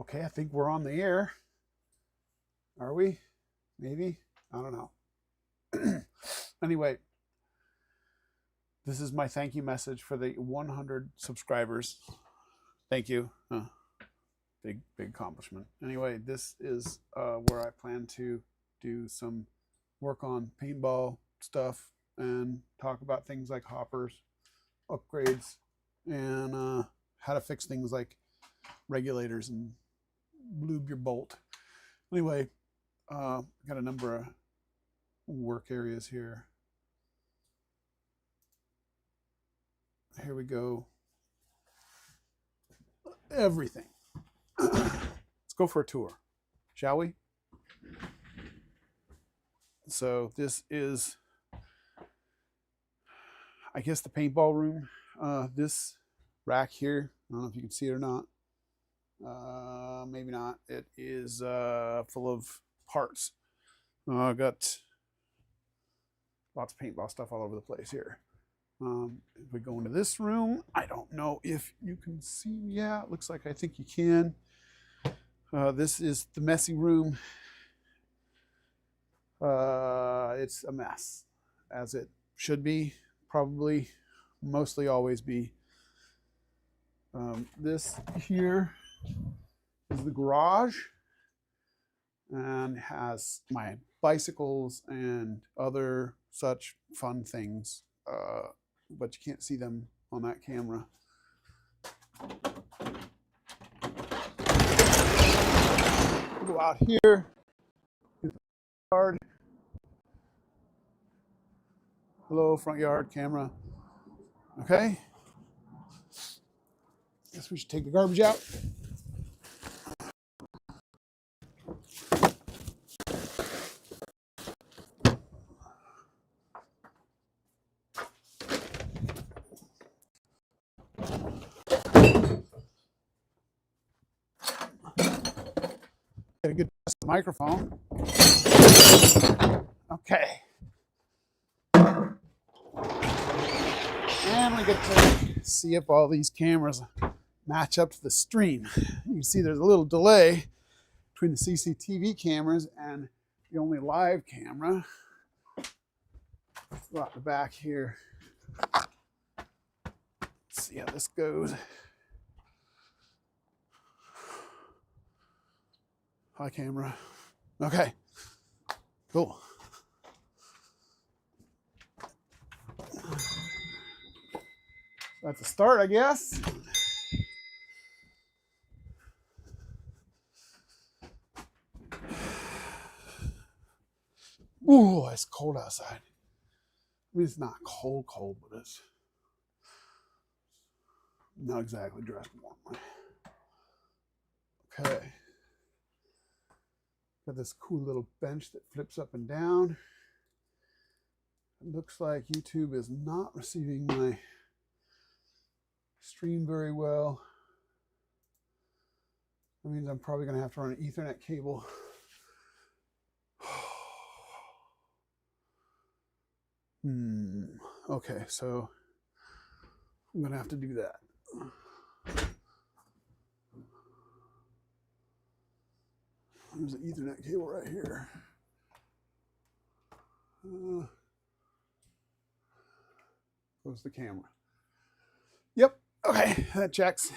Okay, I think we're on the air. Are we? Maybe? I don't know. Anyway, this is my thank you message for the 100 subscribers. Thank you. Big accomplishment. Anyway, this is where I plan to do some work on paintball stuff and talk about things like hoppers, upgrades, and how to fix things like regulators and lube your bolt. Anyway, got a number of work areas here. Here we go. Everything. Let's go for a tour, shall we? So this is, I guess, the paintball room. This rack here, I don't know if you can see it or not. Maybe not. It is full of parts. I've got lots of paintball stuff all over the place here. If we go into this room, I don't know if you can see. Yeah, it looks like I think you can. This is the messy room. It's a mess, as it should be, probably, mostly always be. This here is the garage and has my bicycles and other such fun things, but you can't see them on that camera. We'll go out here. Yard. Hello, front yard camera. Okay. Guess we should take the garbage out. Get a good microphone. Okay. And we get to see if all these cameras match up to the stream. You can see there's a little delay between the CCTV cameras and the only live camera. Go out the back here. Let's see how this goes. Hi, camera. Okay, cool. That's a start, I guess. Ooh, it's cold outside. I mean, it's not cold, but it's not exactly dressed warmly. Okay. Got this cool little bench that flips up and down. It looks like YouTube is not receiving my stream very well. That means I'm probably going to have to run an Ethernet cable. Okay, so I'm going to have to do that. There's an Ethernet cable right here. Close the camera. Yep, okay, that checks.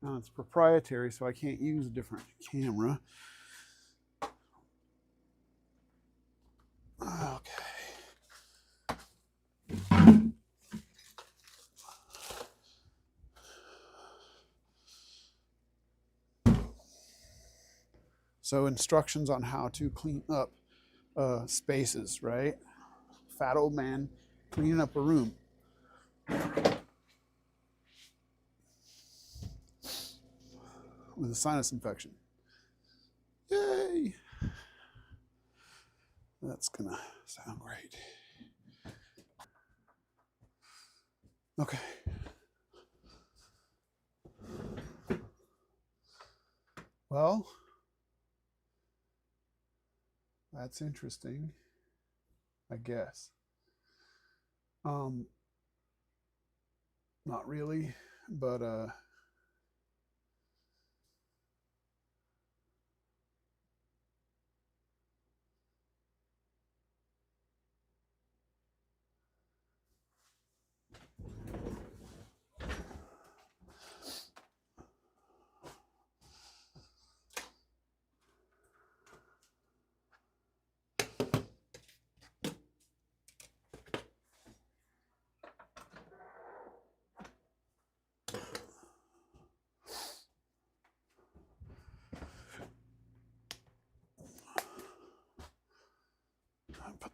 Now it's proprietary, so I can't use a different camera. Okay. So instructions on how to clean up spaces, right? Fat old man cleaning up a room. With a sinus infection. Yay! That's gonna sound great. Okay. Well, that's interesting, I guess. Not really, but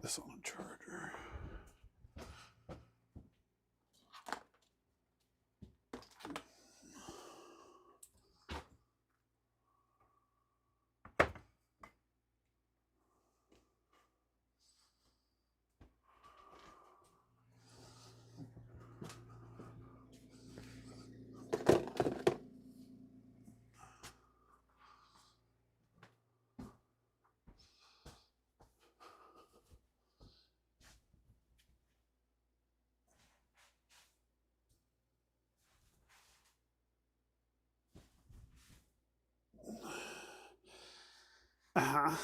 this on a charger. Uh-huh.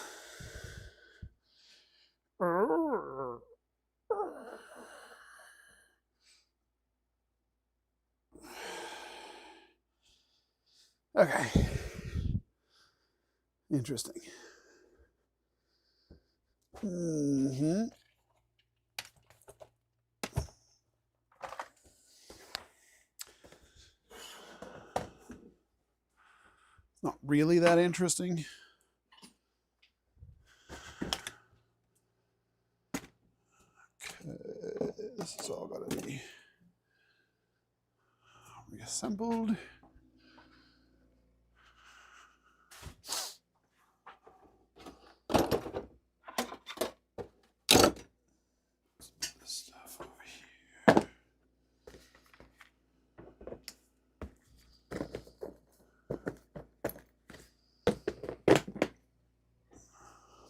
Okay. Interesting. Mm-hmm. Not really that interesting. Okay, this is all got to be reassembled. This stuff over here.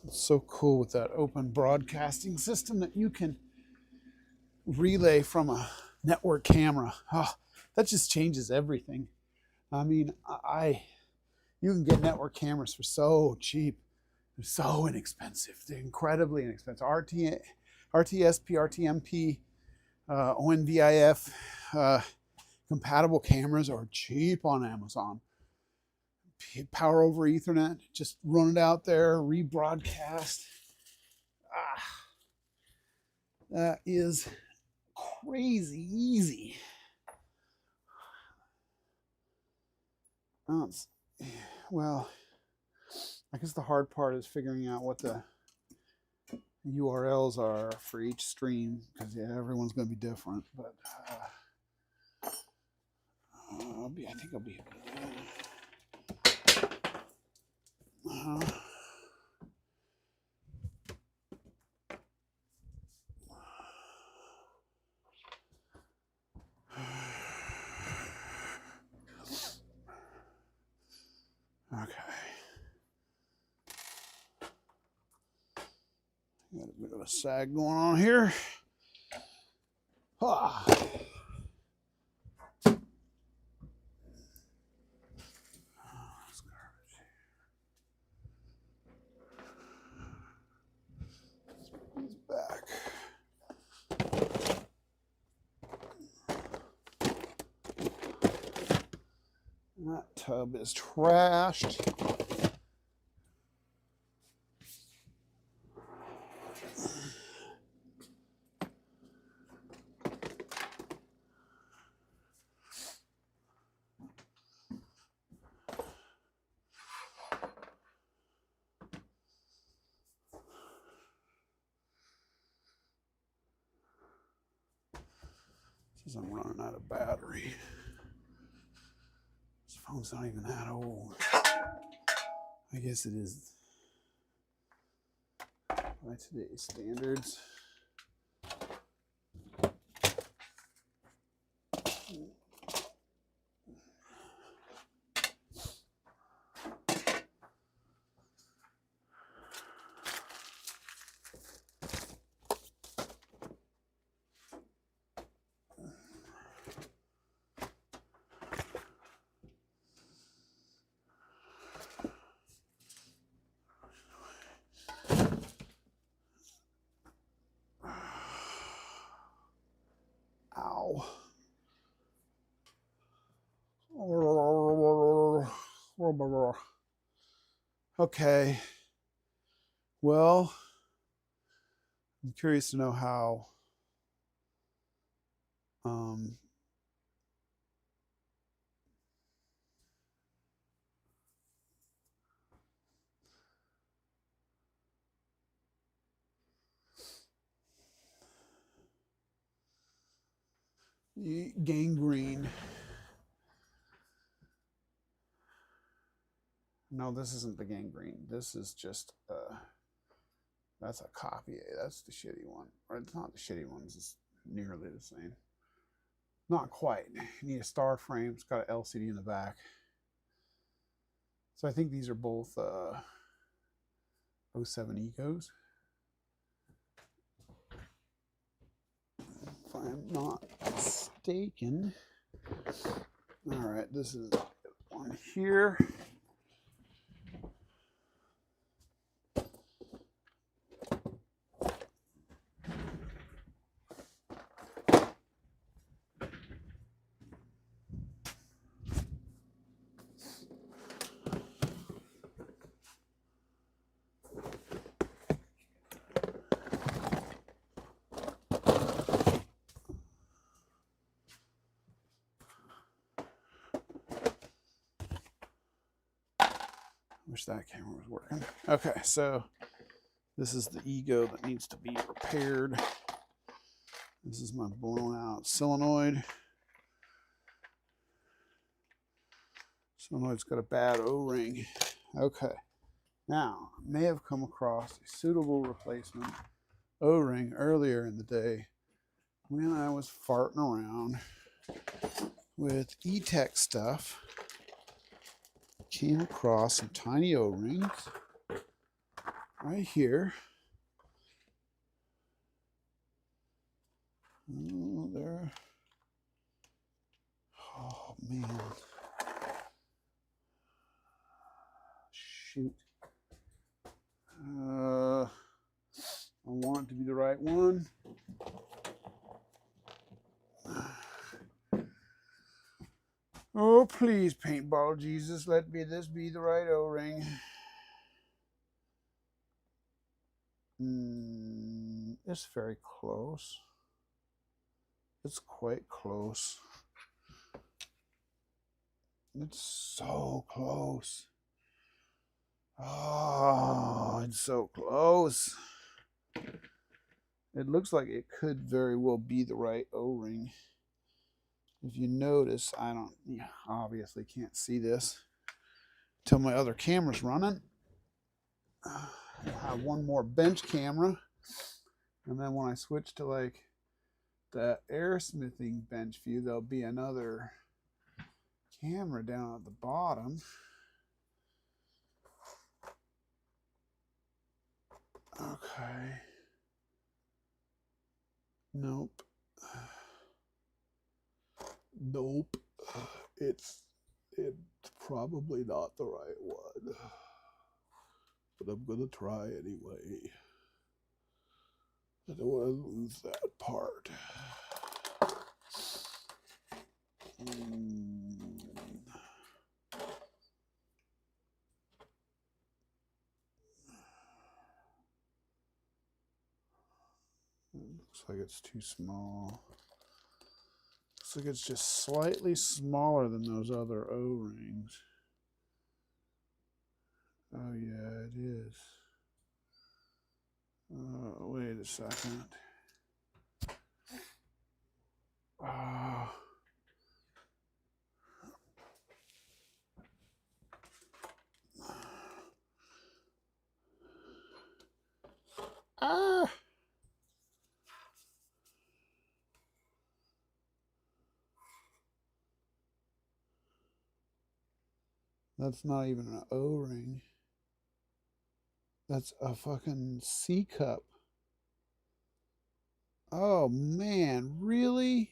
It's so cool with that open broadcasting system that you can relay from a network camera. Oh, that just changes everything. I mean, you can get network cameras for so cheap. They're so inexpensive. They're incredibly inexpensive. RTSP, RTMP, ONVIF compatible cameras are cheap on Amazon. Power over Ethernet, just run it out there, rebroadcast. That is crazy easy. Well, I guess the hard part is figuring out what the URLs are for each stream, because yeah, everyone's going to be different. But I think I'll be able to do it. Okay. Got a bit of a sag going on here. Ah. He's back. That tub is trashed. Says I'm running out of battery. This phone's not even that old. I guess it is by today's standards. Ow. Okay. Well, I'm curious to know how Gangrene. No, this isn't the gangrene. This is just that's a copy. That's the shitty one. Or it's not the shitty one. It's nearly the same. Not quite. You need a star frame. It's got an LCD in the back. So I think these are both 07 Ecos. If I'm not mistaken. All right, this is one here. Wish that camera was working. Okay, so this is the ego that needs to be repaired. This is my blown out solenoid. Solenoid's got a bad O-ring. Okay, now I may have come across a suitable replacement O-ring earlier in the day when I was farting around with E-Tech stuff. Came across some tiny O-rings right here. Oh, there. Oh, man. Shoot. I want it to be the right one. Oh, please, paintball Jesus, let this be the right O-ring. It's very close. It's quite close. It's so close. Oh, it's so close. It looks like it could very well be the right O-ring. If you notice, obviously can't see this till my other camera's running. I'll have one more bench camera, and then when I switch to like the airsmithing bench view, there'll be another camera down at the bottom. Okay. Nope. Nope. It's probably not the right one. But I'm gonna try anyway. I don't want to lose that part. Looks like it's too small. Looks like it's just slightly smaller than those other O-rings. Oh yeah, it is. Wait a second. Ah. That's not even an O-ring. That's a fucking C cup. Oh man, really?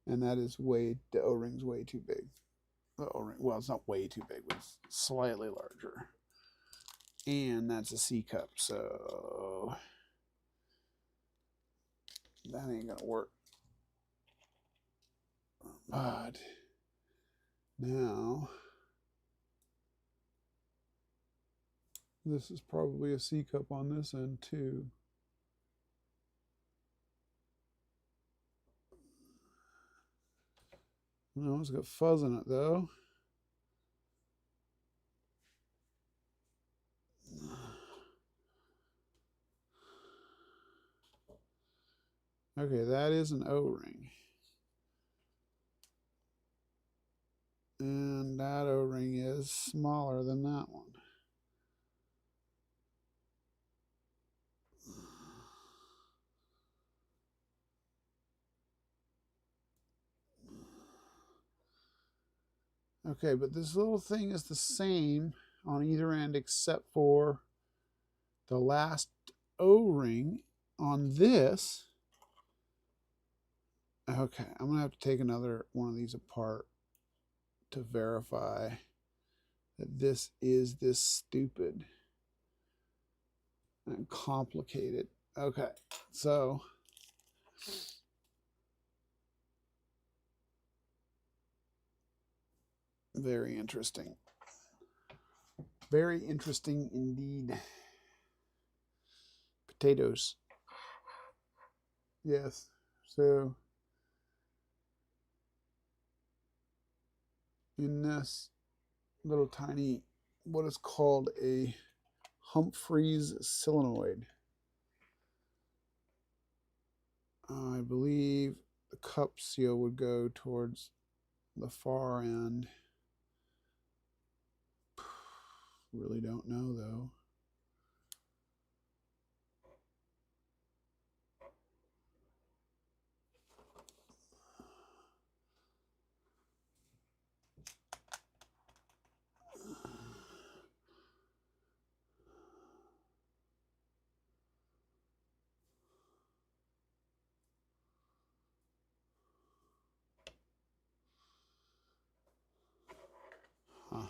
And that is the O-ring's way too big. The O-ring, well, it's not way too big, but it's slightly larger. And that's a C cup, so that ain't gonna work. But now this is probably a C cup on this end too. No, it's got fuzz in it though. Okay, that is an O-ring. And that O-ring is smaller than that one. Okay, but this little thing is the same on either end except for the last O-ring on this. Okay, I'm going to have to take another one of these apart to verify that this is this stupid and complicated. Okay, so very interesting. Very interesting indeed. Potatoes. Yes. So in this little tiny, what is called a Humphreys solenoid, I believe the cup seal would go towards the far end. Really don't know though. Huh.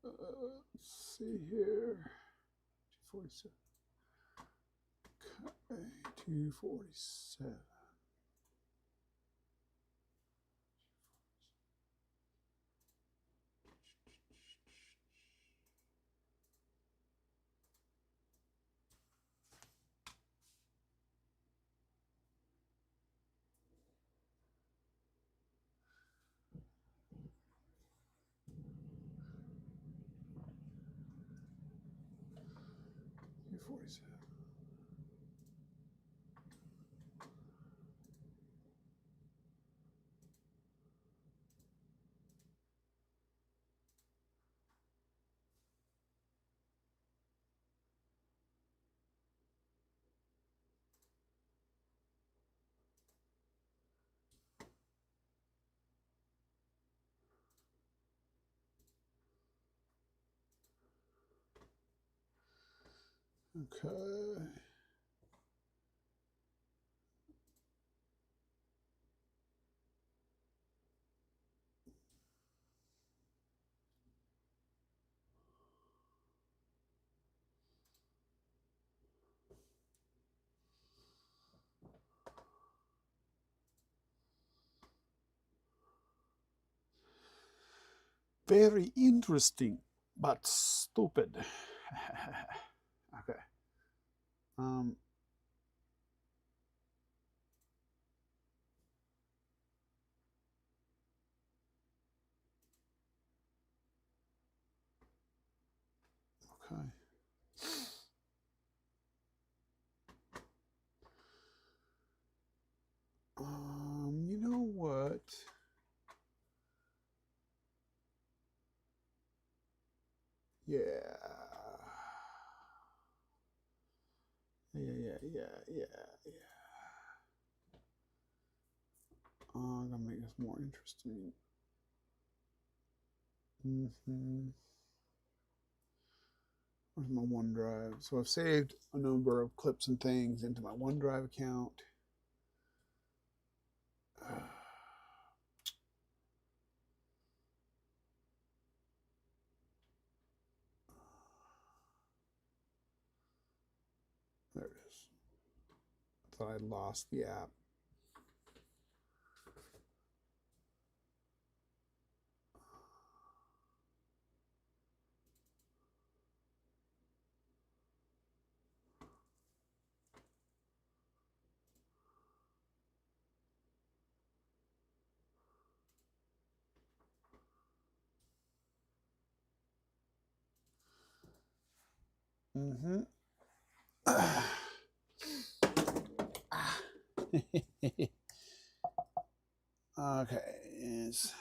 Let's see here. 247. Okay, 247. 47. Okay. Very interesting, but stupid. Okay. Okay. You know what? Yeah. Yeah. I'm gonna make this more interesting. Where's my OneDrive? So I've saved a number of clips and things into my OneDrive account. There it is. I thought I'd lost the app. Okay. Is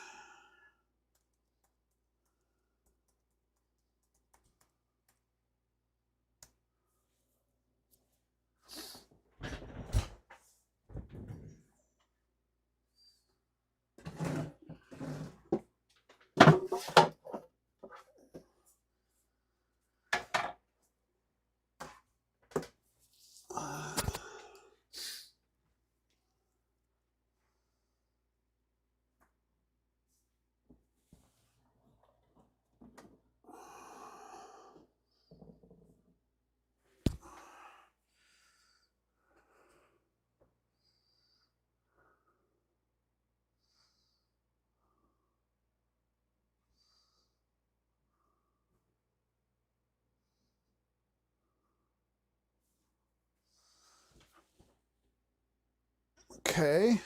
okay.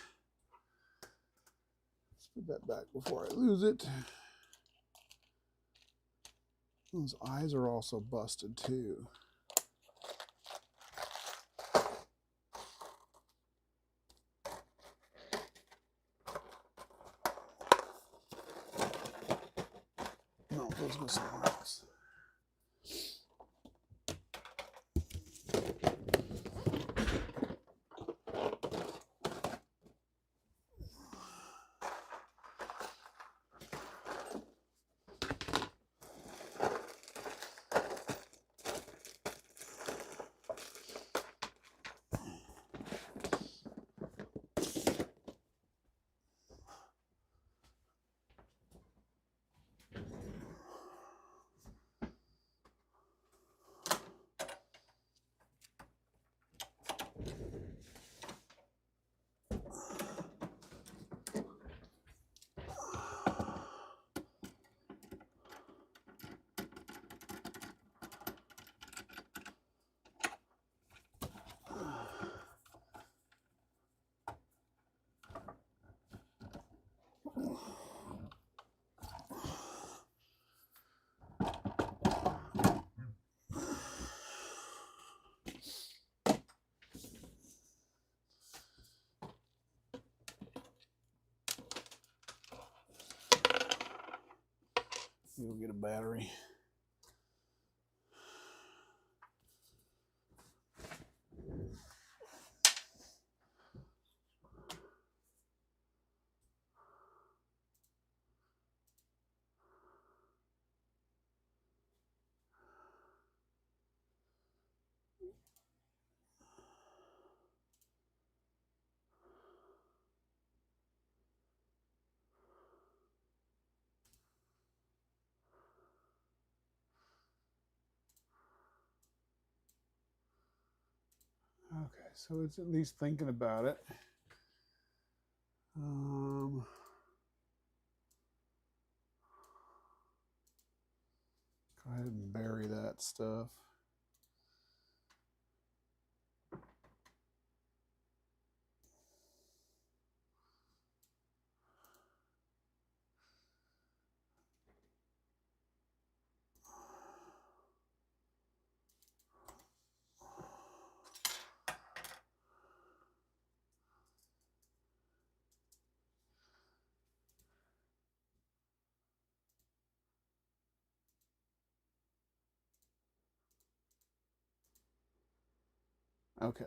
Let's put that back before I lose it. Those eyes are also busted too. No, those go somewhere else. go get a battery. Okay, so it's at least thinking about it. Go ahead and bury that stuff. Okay.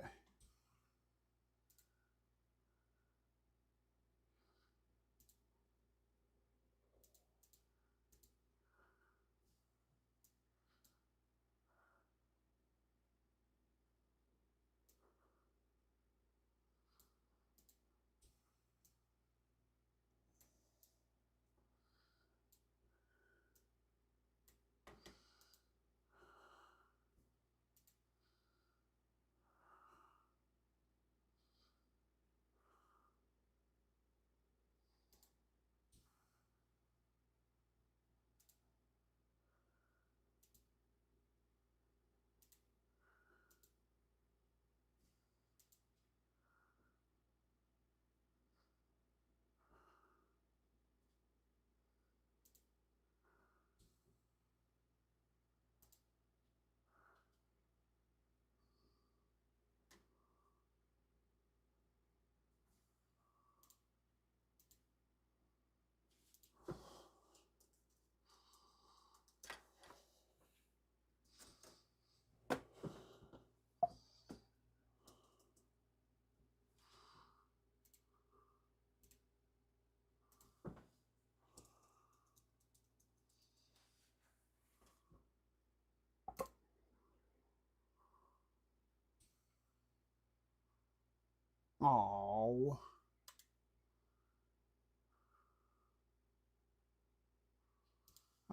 Oh.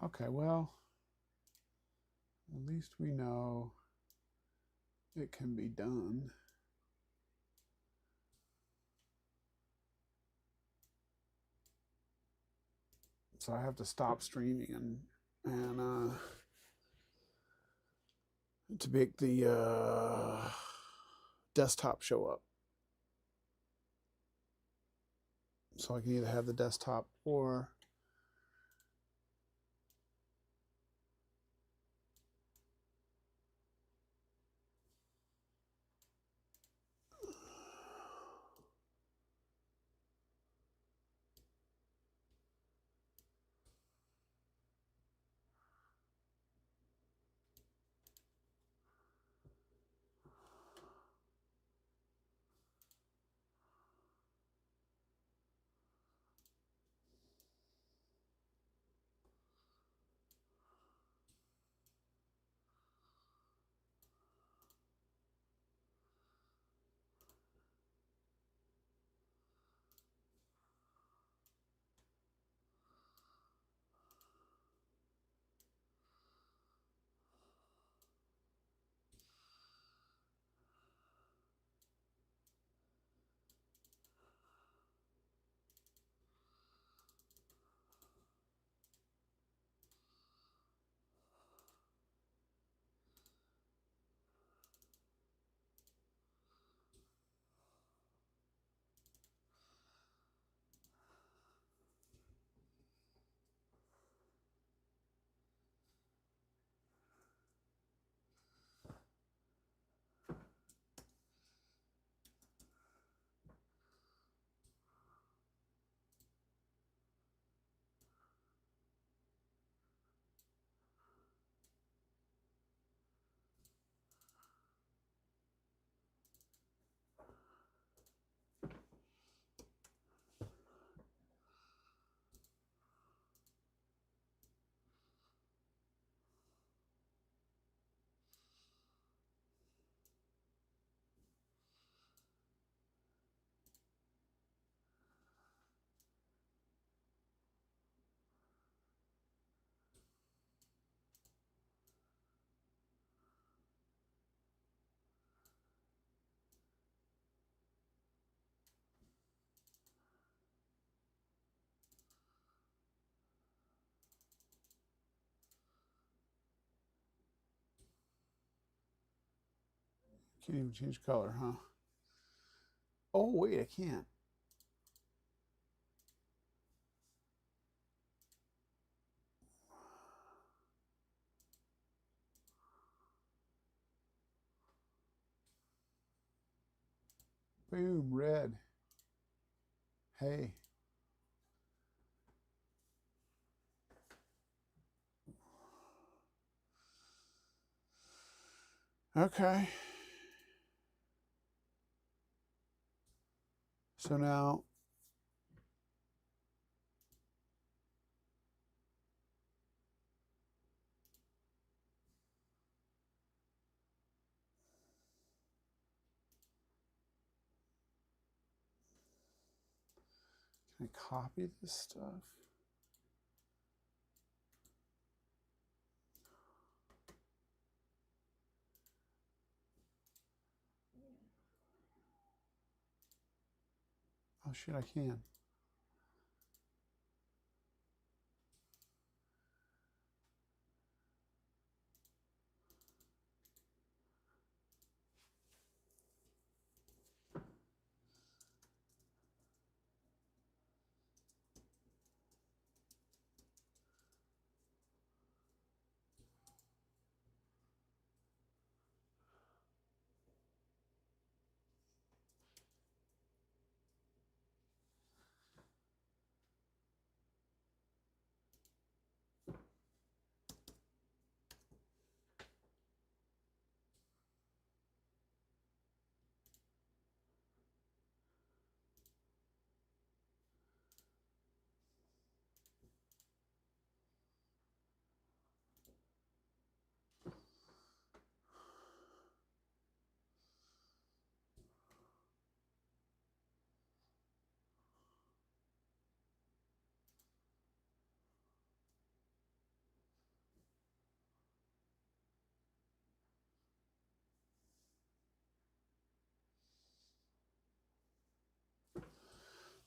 Okay, well, at least we know it can be done. So I have to stop streaming and to make the desktop show up. So I can either have the desktop or Can't even change color, huh? Oh, wait, I can't. Boom, red. Hey. Okay. So now can I copy this stuff? Oh shit, I can.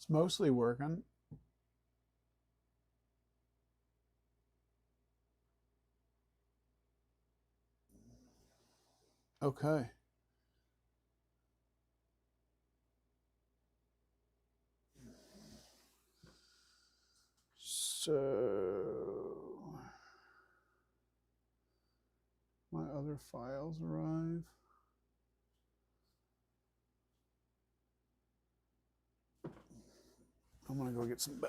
It's mostly working. Okay. So my other files arrive. I'm gonna go get some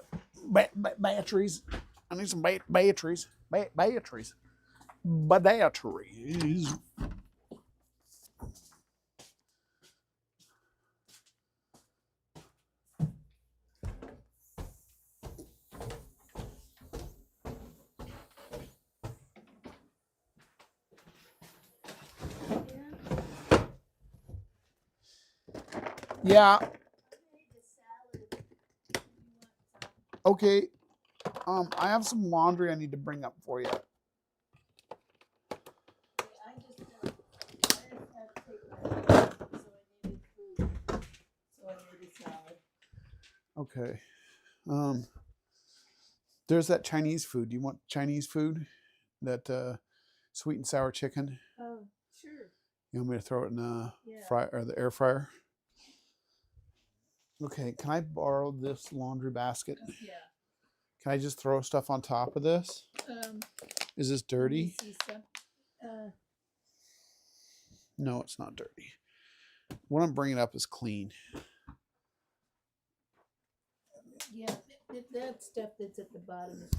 batteries. I need some batteries. Batteries. Batteries. Yeah. Okay. I have some laundry I need to bring up for you. Okay. There's that Chinese food. Do you want Chinese food? That sweet and sour chicken? Oh, sure. You want me to throw it in the fry or the air fryer? Okay. Can I borrow this laundry basket? Yeah. Can I just throw stuff on top of this? Is this dirty? Let me see some. No, it's not dirty. What I'm bringing up is clean. Yeah, that stuff that's at the bottom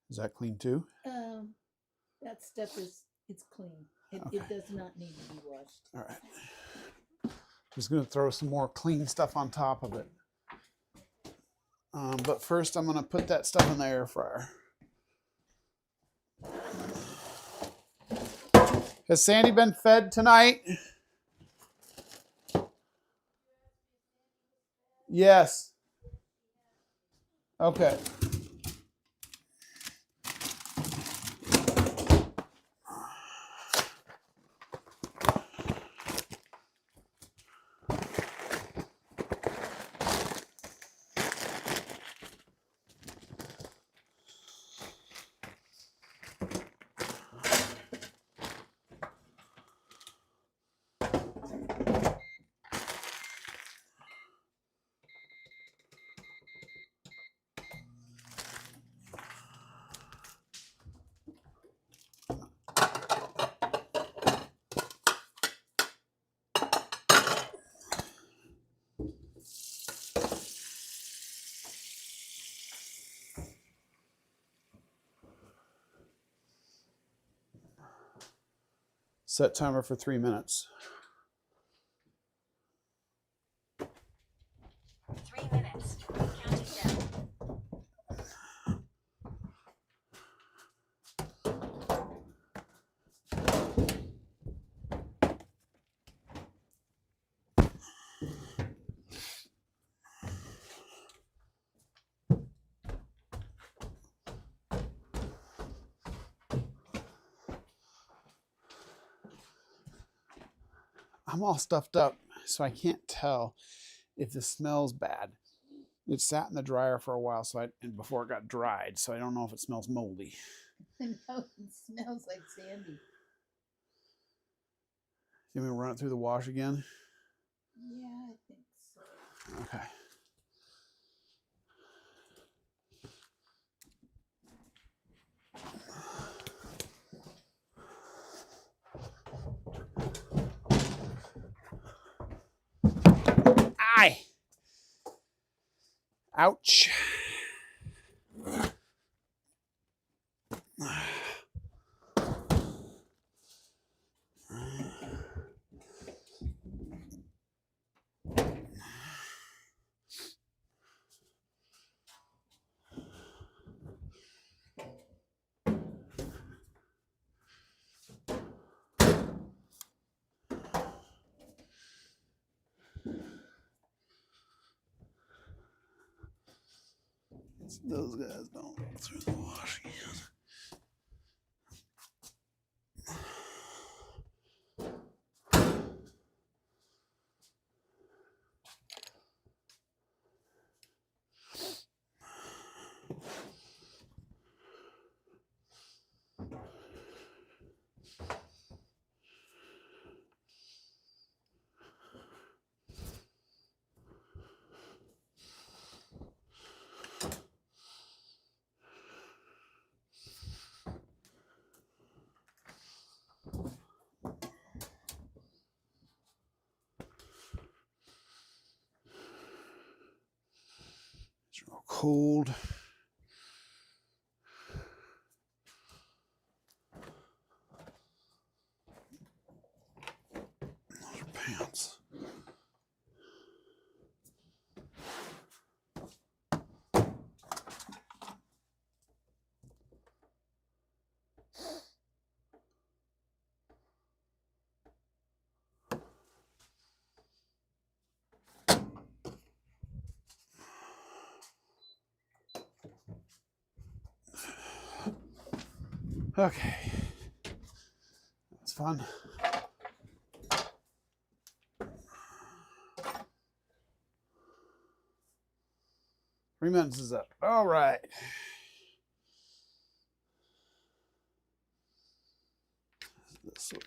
Is that clean too? that stuff it's clean. Okay. It does not need to be washed. All right. I'm just going to throw some more clean stuff on top of it. But first, I'm going to put that stuff in the air fryer. Has Sandy been fed tonight? Yes. Okay. Set timer for 3 minutes. 3 minutes. Counting down. I'm all stuffed up, so I can't tell if this smells bad. It sat in the dryer for a while, and before it got dried, so I don't know if it smells moldy. I know, it smells like Sandy. You want me to run it through the wash again? Yeah, I think so. Okay. Aye. Ouch. Those guys don't go through the wash again. It's real cold. Those are pants. Okay. That's fun. Three minutes is up. All right. This way.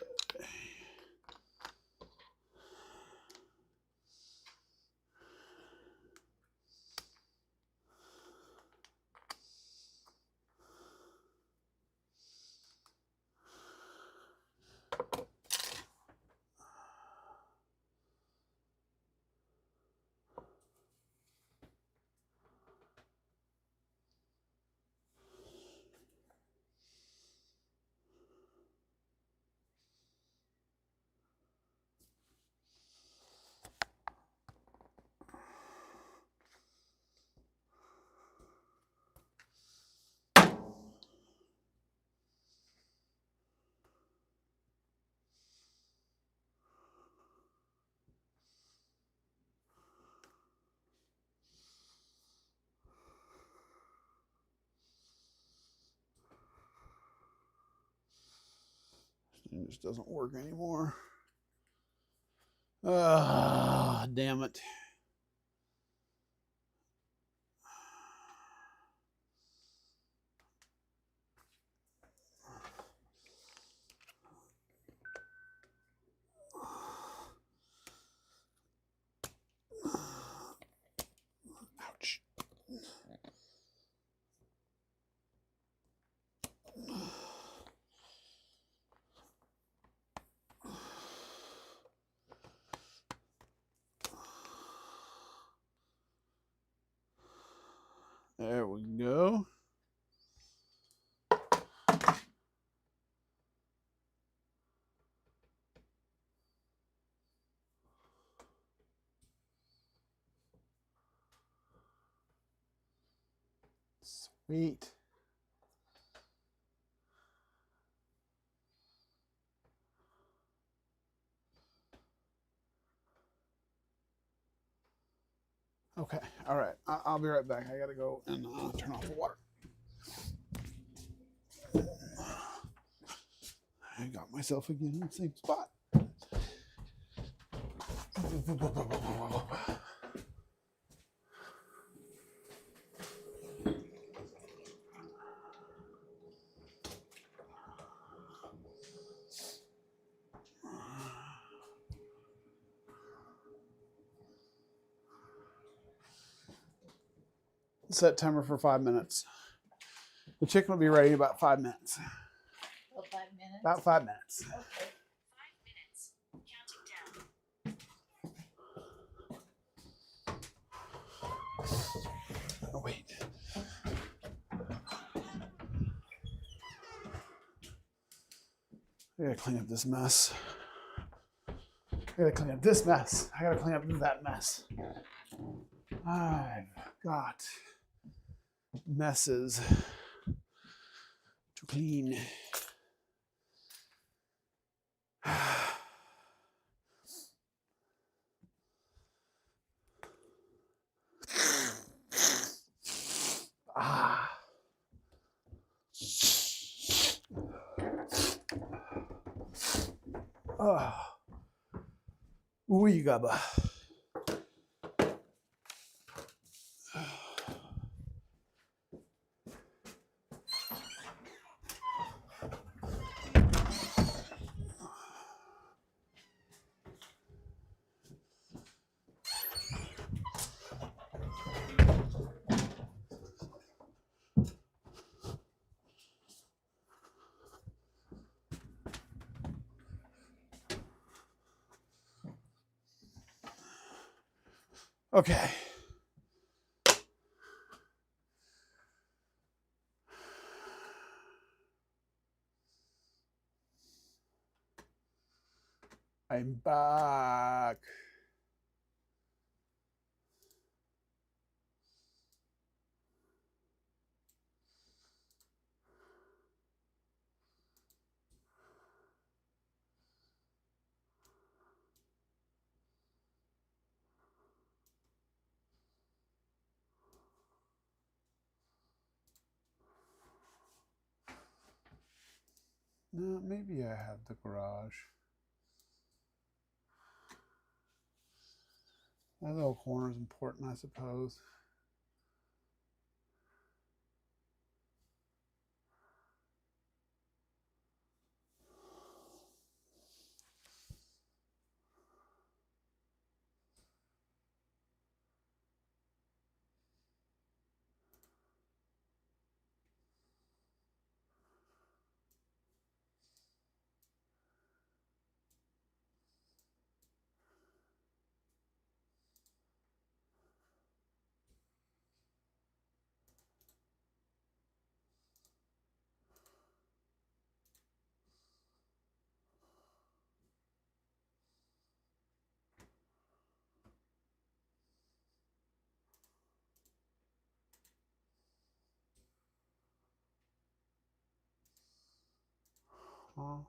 It just doesn't work anymore. Ah, damn it. Ouch. There we go. Wait. Okay. All right. I'll be right back. I gotta go and turn off the water. I got myself again in the same spot. Set timer for 5 minutes. The chicken will be ready in about 5 minutes. Oh, 5 minutes? About 5 minutes. Okay. 5 minutes. Counting down. Oh, wait. I gotta clean up this mess. I gotta clean up this mess. I gotta clean up that mess. I've got messes to clean. Ah. Oh. Ooh, gabba. Okay. I'm back. No, maybe I have the garage. That little corner is important, I suppose. Huh?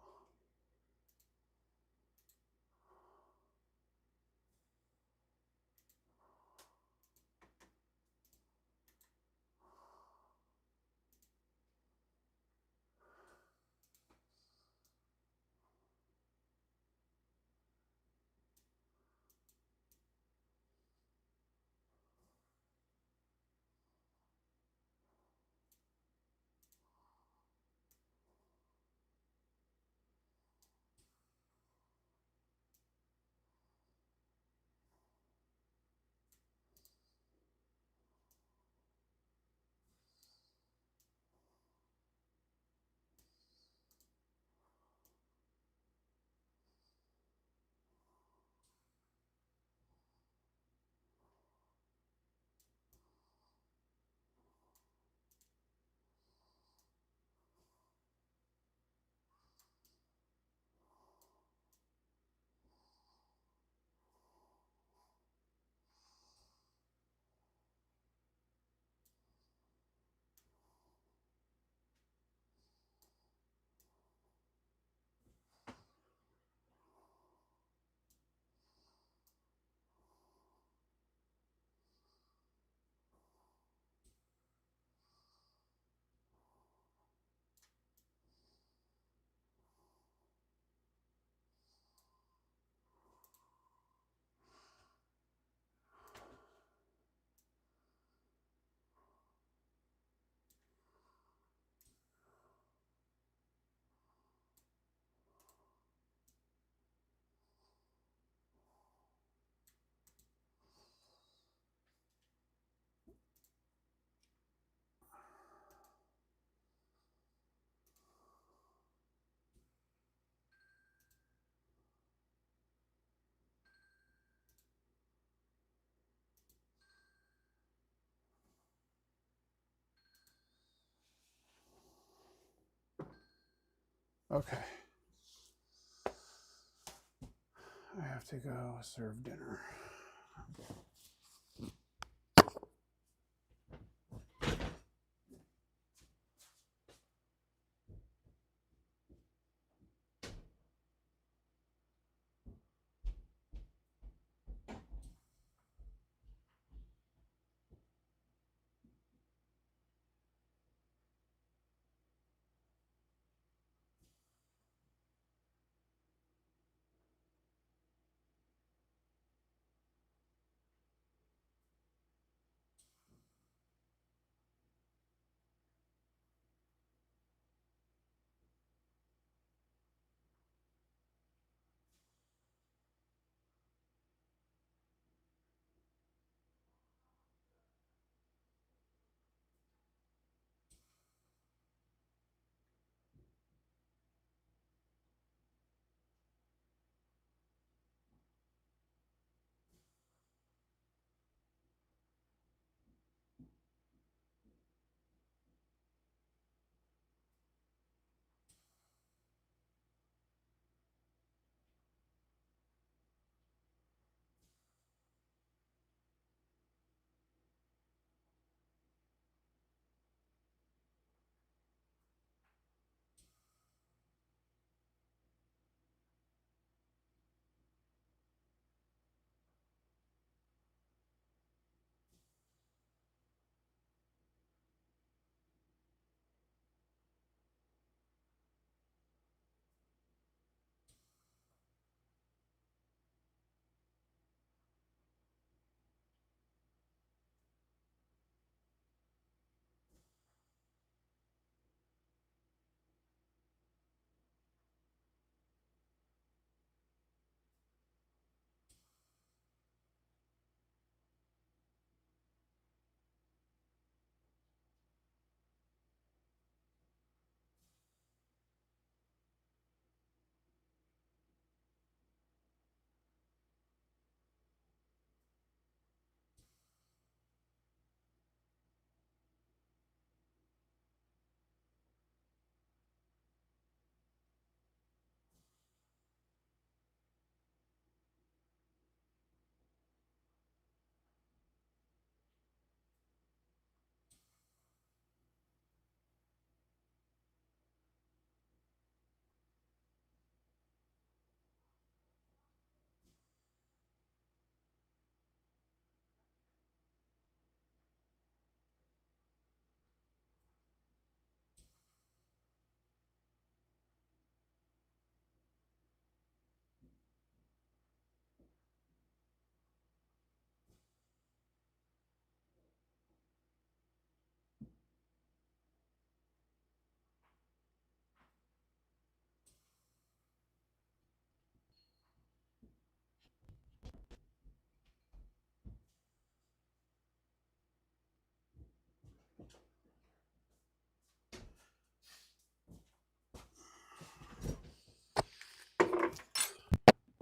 Okay. I have to go serve dinner.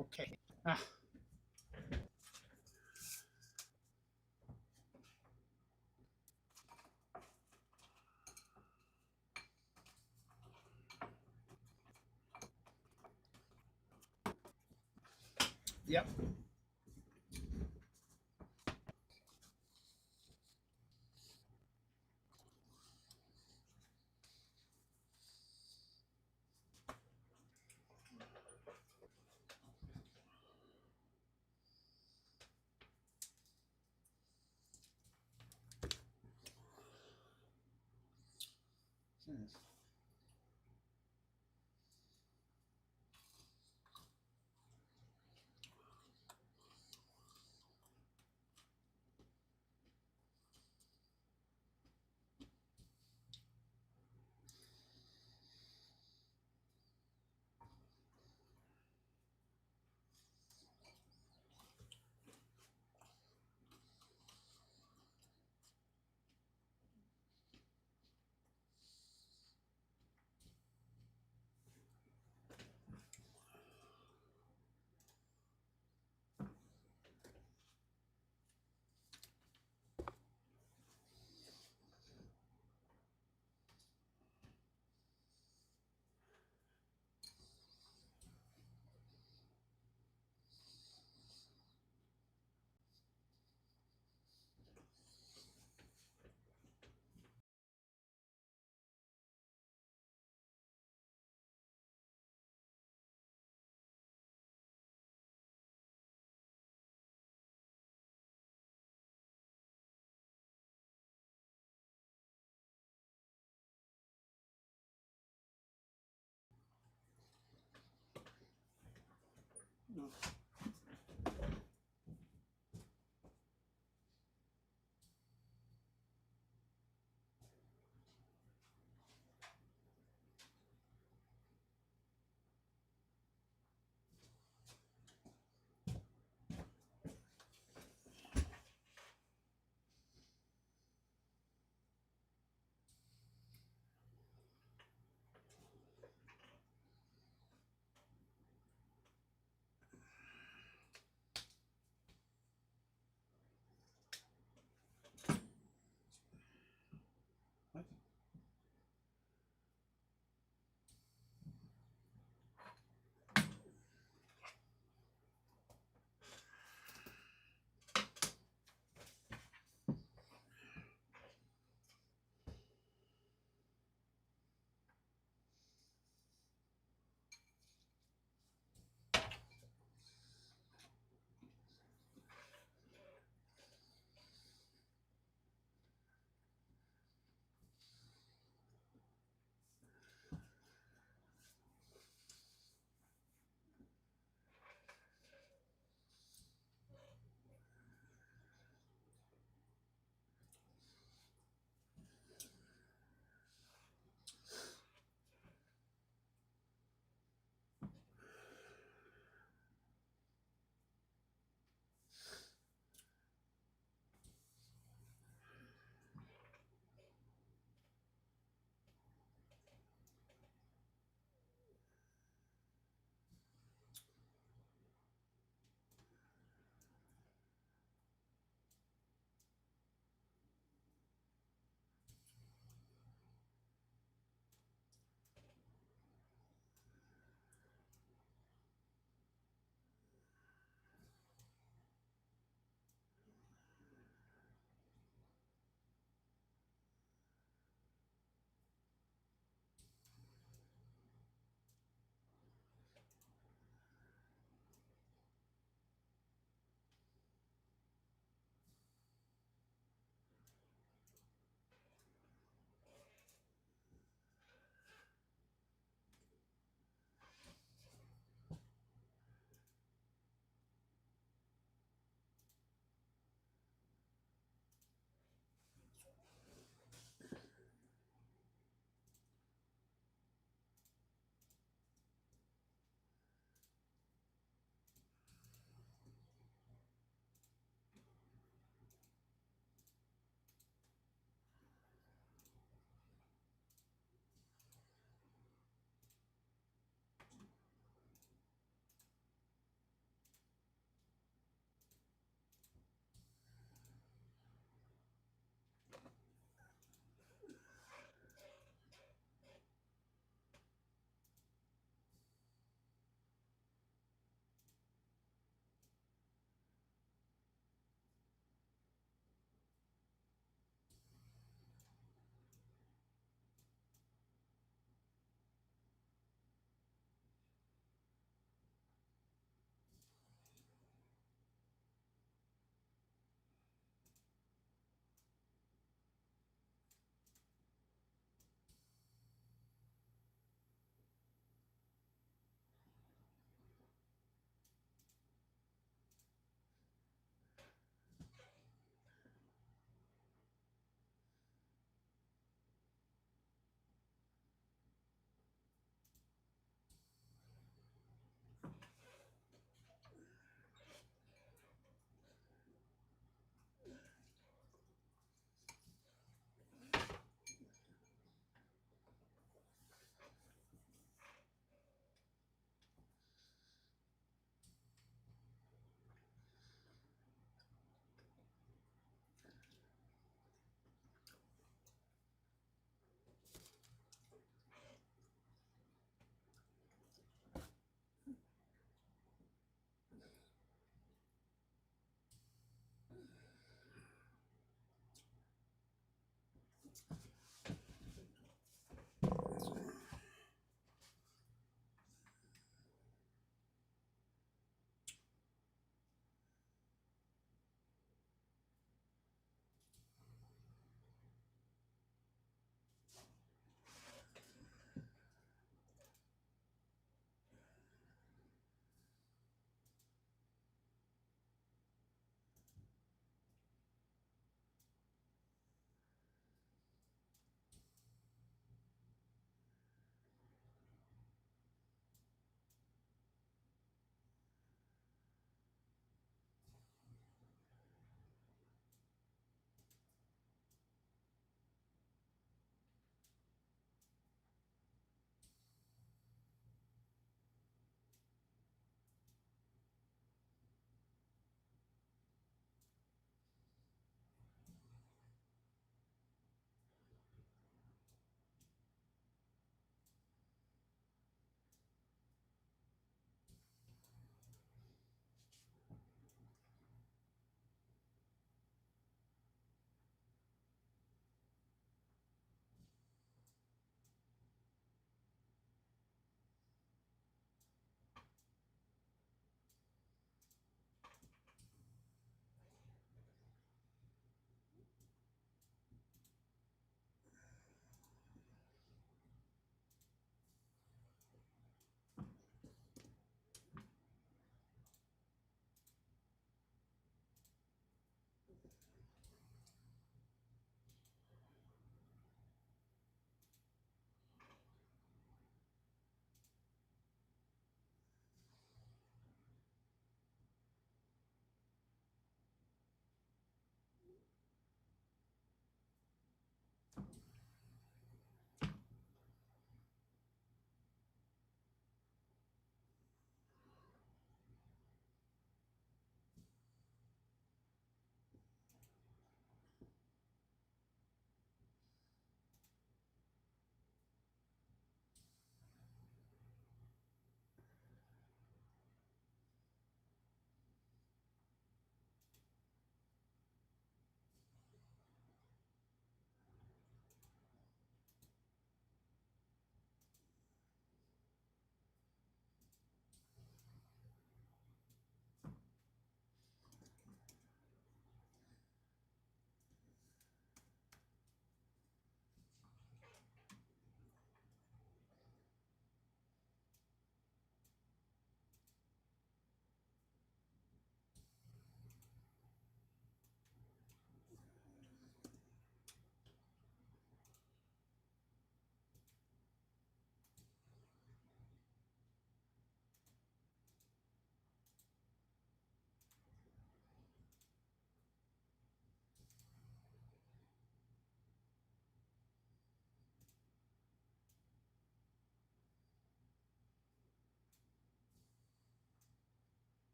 Okay. Ah. Yep.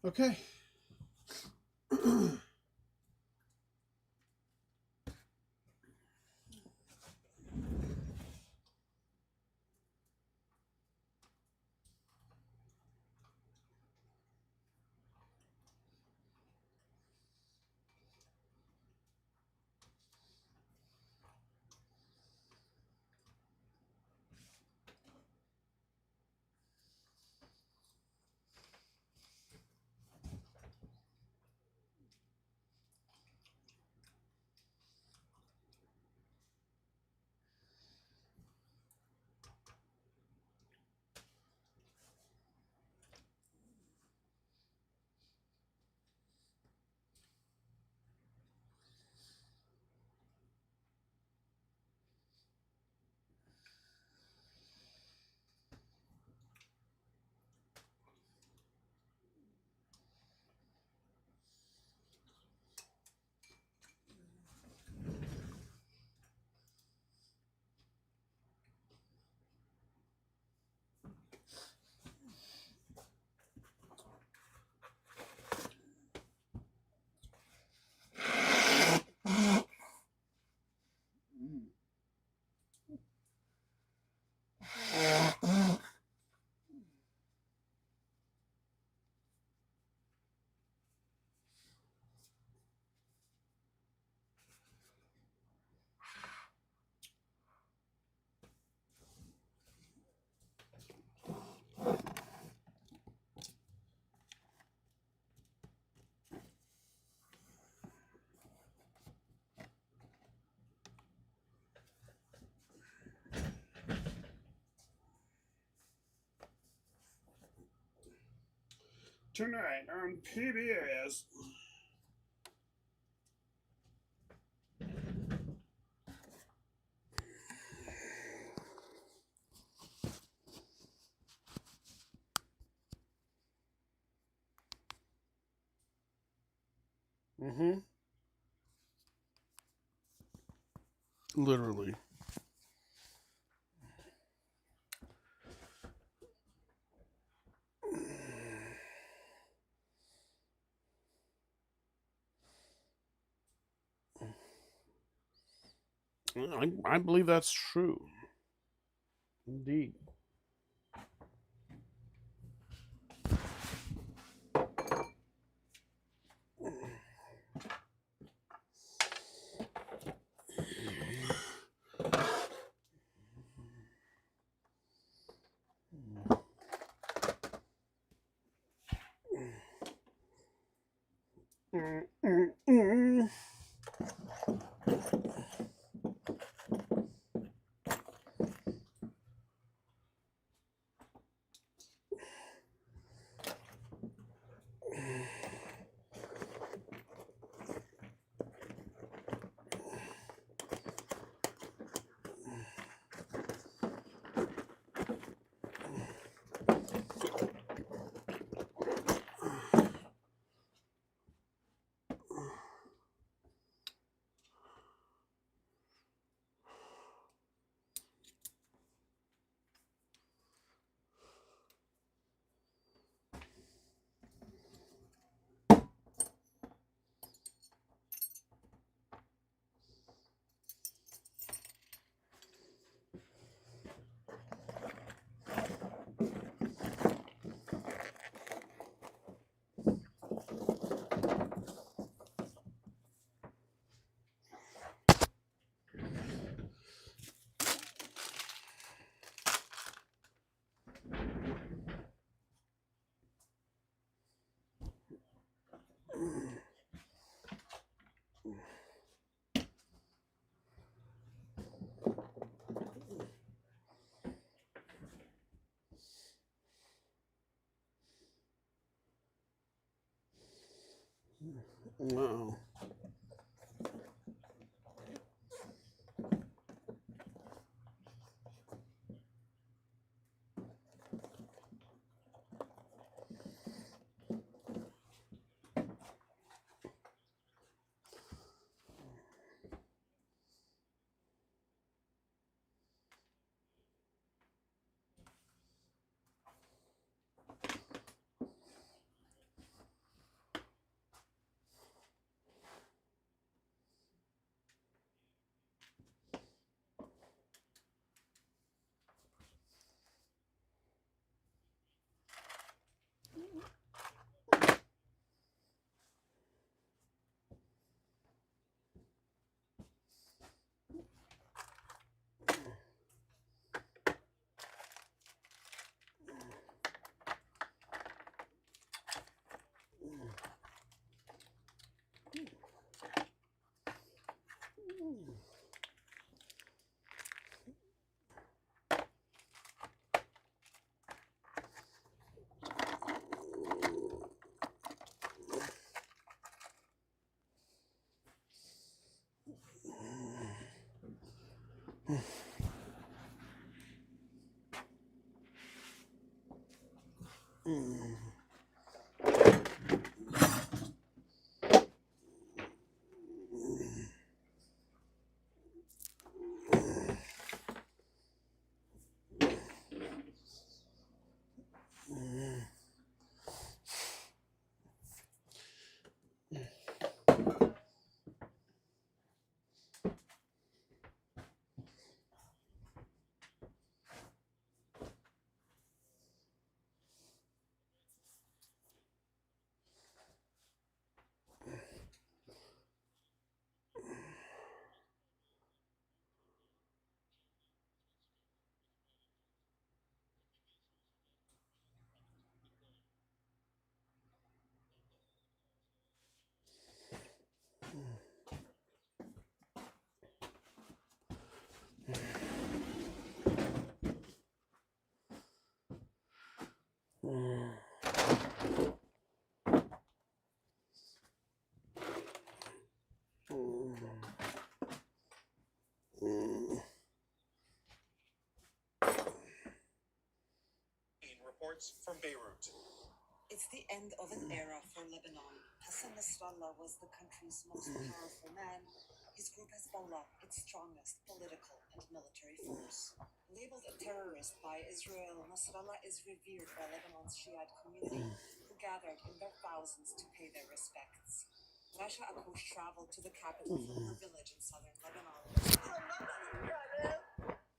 Okay. Tonight on PBS. Mm-hmm. Literally. I believe that's true. Indeed. Reports from Beirut. It's the end of an era for Lebanon. Hassan Nasrallah was the country's most powerful man. His group Hezbollah, its strongest political and military force. Labeled a terrorist by Israel, Nasrallah is revered by Lebanon's Shiite community, who gathered in their thousands to pay their respects. Rasha Akoush traveled to the capital from her village in southern Lebanon.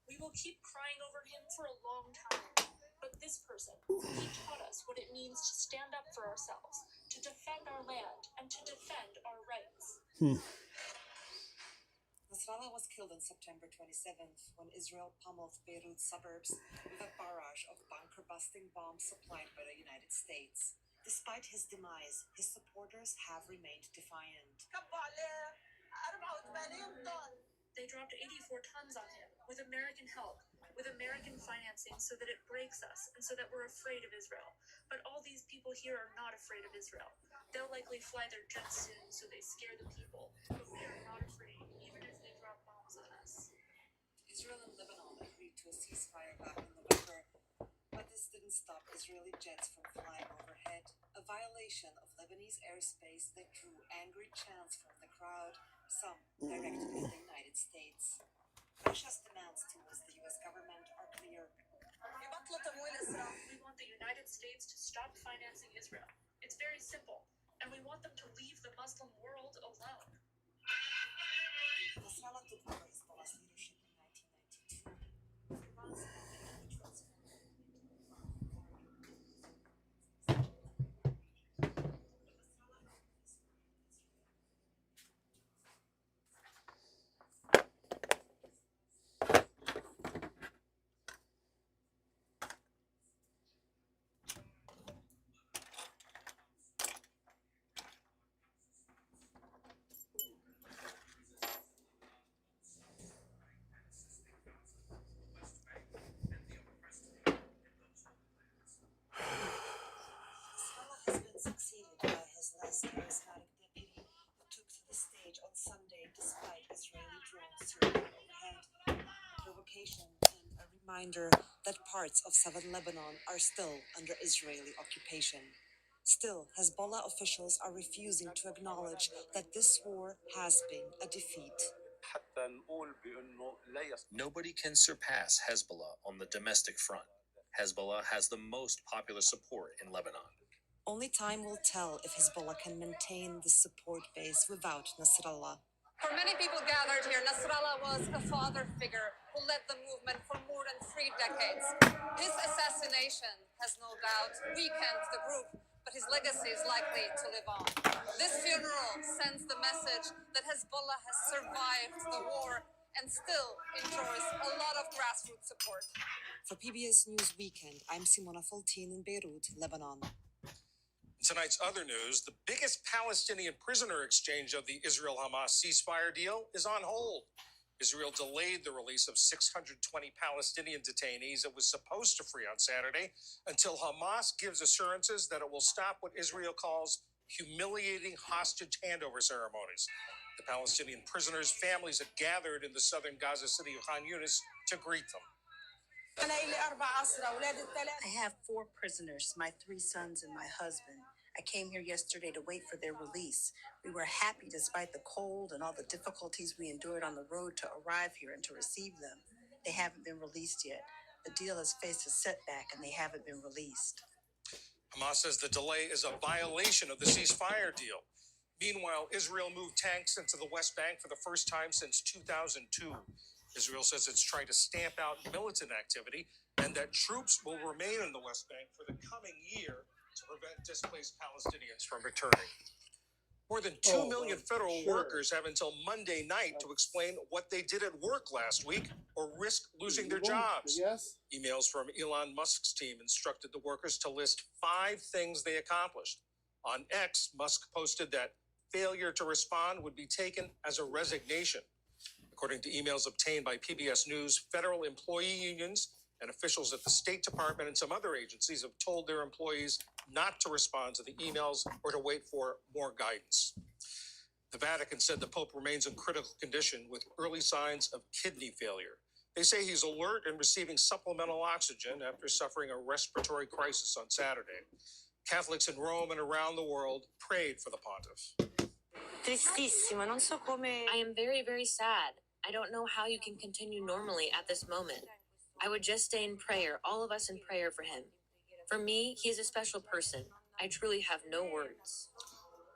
We will keep crying over him for a long time. But this person, he taught us what it means to stand up for ourselves, to defend our land, and to defend our rights. Nasrallah was killed on September 27th when Israel pummeled Beirut suburbs with a barrage of bunker-busting bombs supplied by the United States. Despite his demise, his supporters have remained defiant. They dropped 84 tons on him, with American help, with American financing, so that it breaks us, and so that we're afraid of Israel. But all these people here are not afraid of Israel. They'll likely fly their jets soon, so they scare the people. But we are not afraid, even if they drop bombs on us. Israel and Lebanon agreed to a ceasefire back in November, but this didn't stop Israeli jets from flying overhead, a violation of Lebanese airspace that drew angry chants from the crowd, some directed at the United States. Russia's demands towards the US government are clear. We want the United States to stop financing Israel. It's very simple, and we want them to leave the Muslim world alone. Nasrallah took over Hezbollah's leadership in 1992. For months, which transformed it into a has been succeeded by his less charismatic deputy, who took to the stage on Sunday despite Israeli drones circling overhead. Provocation and a reminder that parts of southern Lebanon are still under Israeli occupation. Still, Hezbollah officials are refusing to acknowledge that this war has been a defeat. Nobody can surpass Hezbollah on the domestic front. Hezbollah has the most popular support in Lebanon. Only time will tell if Hezbollah can maintain the support base without Nasrallah. For many people gathered here, Nasrallah was a father figure who led the movement for more than 3 decades. His assassination has no doubt weakened the group, but his legacy is likely to live on. This funeral sends the message that Hezbollah has survived the war and still enjoys a lot of grassroots support. For PBS News Weekend, I'm Simona Foltin in Beirut, Lebanon. Tonight's other news, the biggest Palestinian prisoner exchange of the Israel-Hamas ceasefire deal is on hold. Israel delayed the release of 620 Palestinian detainees it was supposed to free on Saturday until Hamas gives assurances that it will stop what Israel calls humiliating hostage handover ceremonies. The Palestinian prisoners' families had gathered in the southern Gaza city of Khan Yunis to greet them. I have 4 prisoners, my 3 sons and my husband. I came here yesterday to wait for their release. We were happy despite the cold and all the difficulties we endured on the road to arrive here and to receive them. They haven't been released yet. The deal has faced a setback and they haven't been released. Hamas says the delay is a violation of the ceasefire deal. Meanwhile, Israel moved tanks into the West Bank for the first time since 2002. Israel says it's trying to stamp out militant activity and that troops will remain in the West Bank for the coming year to prevent displaced Palestinians from returning. More than 2 million federal workers have until Monday night to explain what they did at work last week or risk losing their jobs. Yes. Emails from Elon Musk's team instructed the workers to list 5 things they accomplished. On X, Musk posted that failure to respond would be taken as a resignation. According to emails obtained by PBS News, federal employee unions and officials at the State Department and some other agencies have told their employees not to respond to the emails or to wait for more guidance. The Vatican said the Pope remains in critical condition with early signs of kidney failure. They say he's alert and receiving supplemental oxygen after suffering a respiratory crisis on Saturday. Catholics in Rome and around the world prayed for the pontiff. Tristissima, non so come. I am very, very sad. I don't know how you can continue normally at this moment. I would just stay in prayer, all of us in prayer for him. For me, he is a special person. I truly have no words.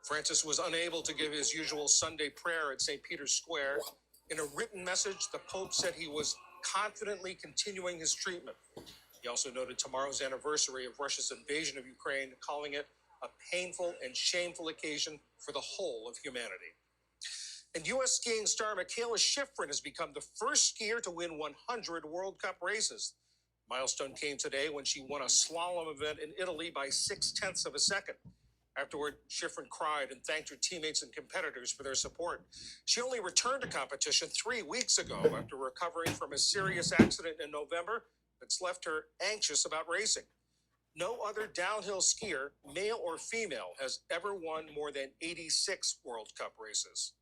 Francis was unable to give his usual Sunday prayer at St. Peter's Square. In a written message, the Pope said he was confidently continuing his treatment. He also noted tomorrow's anniversary of Russia's invasion of Ukraine, calling it a painful and shameful occasion for the whole of humanity. And U.S. skiing star Michaela Schifrin has become the first skier to win 100 World Cup races. Milestone came today when she won a slalom event in Italy by 0.6 of a second. Afterward, Schifrin cried and thanked her teammates and competitors for their support. She only returned to competition 3 weeks ago after recovering from a serious accident in November that's left her anxious about racing. No other downhill skier, male or female, has ever won more than 86 World Cup races.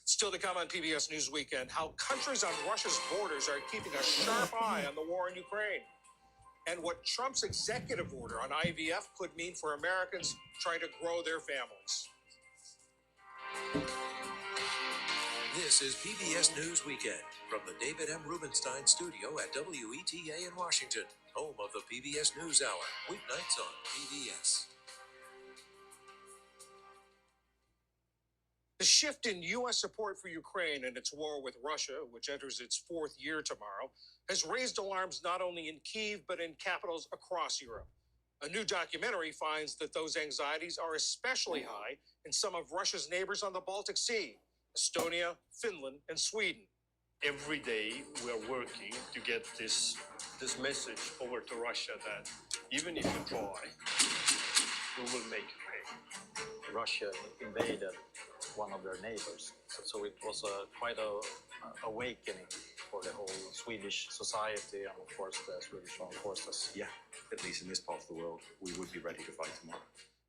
Still to come on PBS News Weekend, how countries on Russia's borders are keeping a sharp eye on the war in Ukraine, and what Trump's executive order on IVF could mean for Americans trying to grow their families. This is PBS News Weekend from the David M. Rubenstein studio at WETA in Washington, home of the PBS News Hour, weeknights on PBS. The shift in U.S. support for Ukraine and its war with Russia, which enters its 4th year tomorrow, has raised alarms not only in Kyiv but in capitals across Europe. A new documentary finds that those anxieties are especially high in some of Russia's neighbors on the Baltic Sea, Estonia, Finland, and Sweden. Every day we are working to get this message over to Russia that even if you try, we will make you pay. Russia invaded one of their neighbors, so it was quite a awakening for the whole Swedish society and of course the Swedish armed forces. Yeah, at least in this part of the world, we would be ready to fight tomorrow.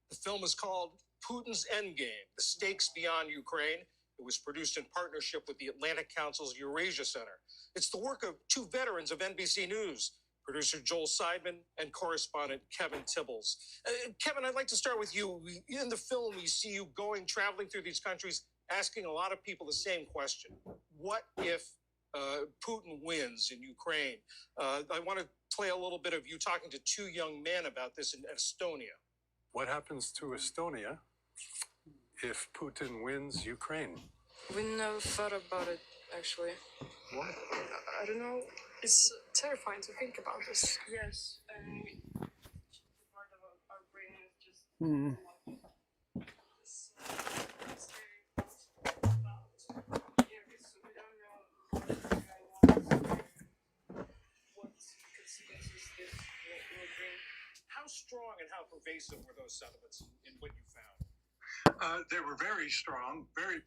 The film is called Putin's Endgame: The Stakes Beyond Ukraine. It was produced in partnership with the Atlantic Council's Eurasia Center. It's the work of 2 veterans of NBC News, producer Joel Seidman and correspondent Kevin Tibbles. Kevin, I'd like to start with you. In the film, we see you traveling through these countries, asking a lot of people the same question. What if Putin wins in Ukraine? I want to play a little bit of you talking to 2 young men about this in Estonia. What happens to Estonia if Putin wins Ukraine? We never thought about it, actually. What? I don't know. It's terrifying to think about this. Yes. Part of our brain is just... How strong and how pervasive were those sentiments in what you found? They were very strong, very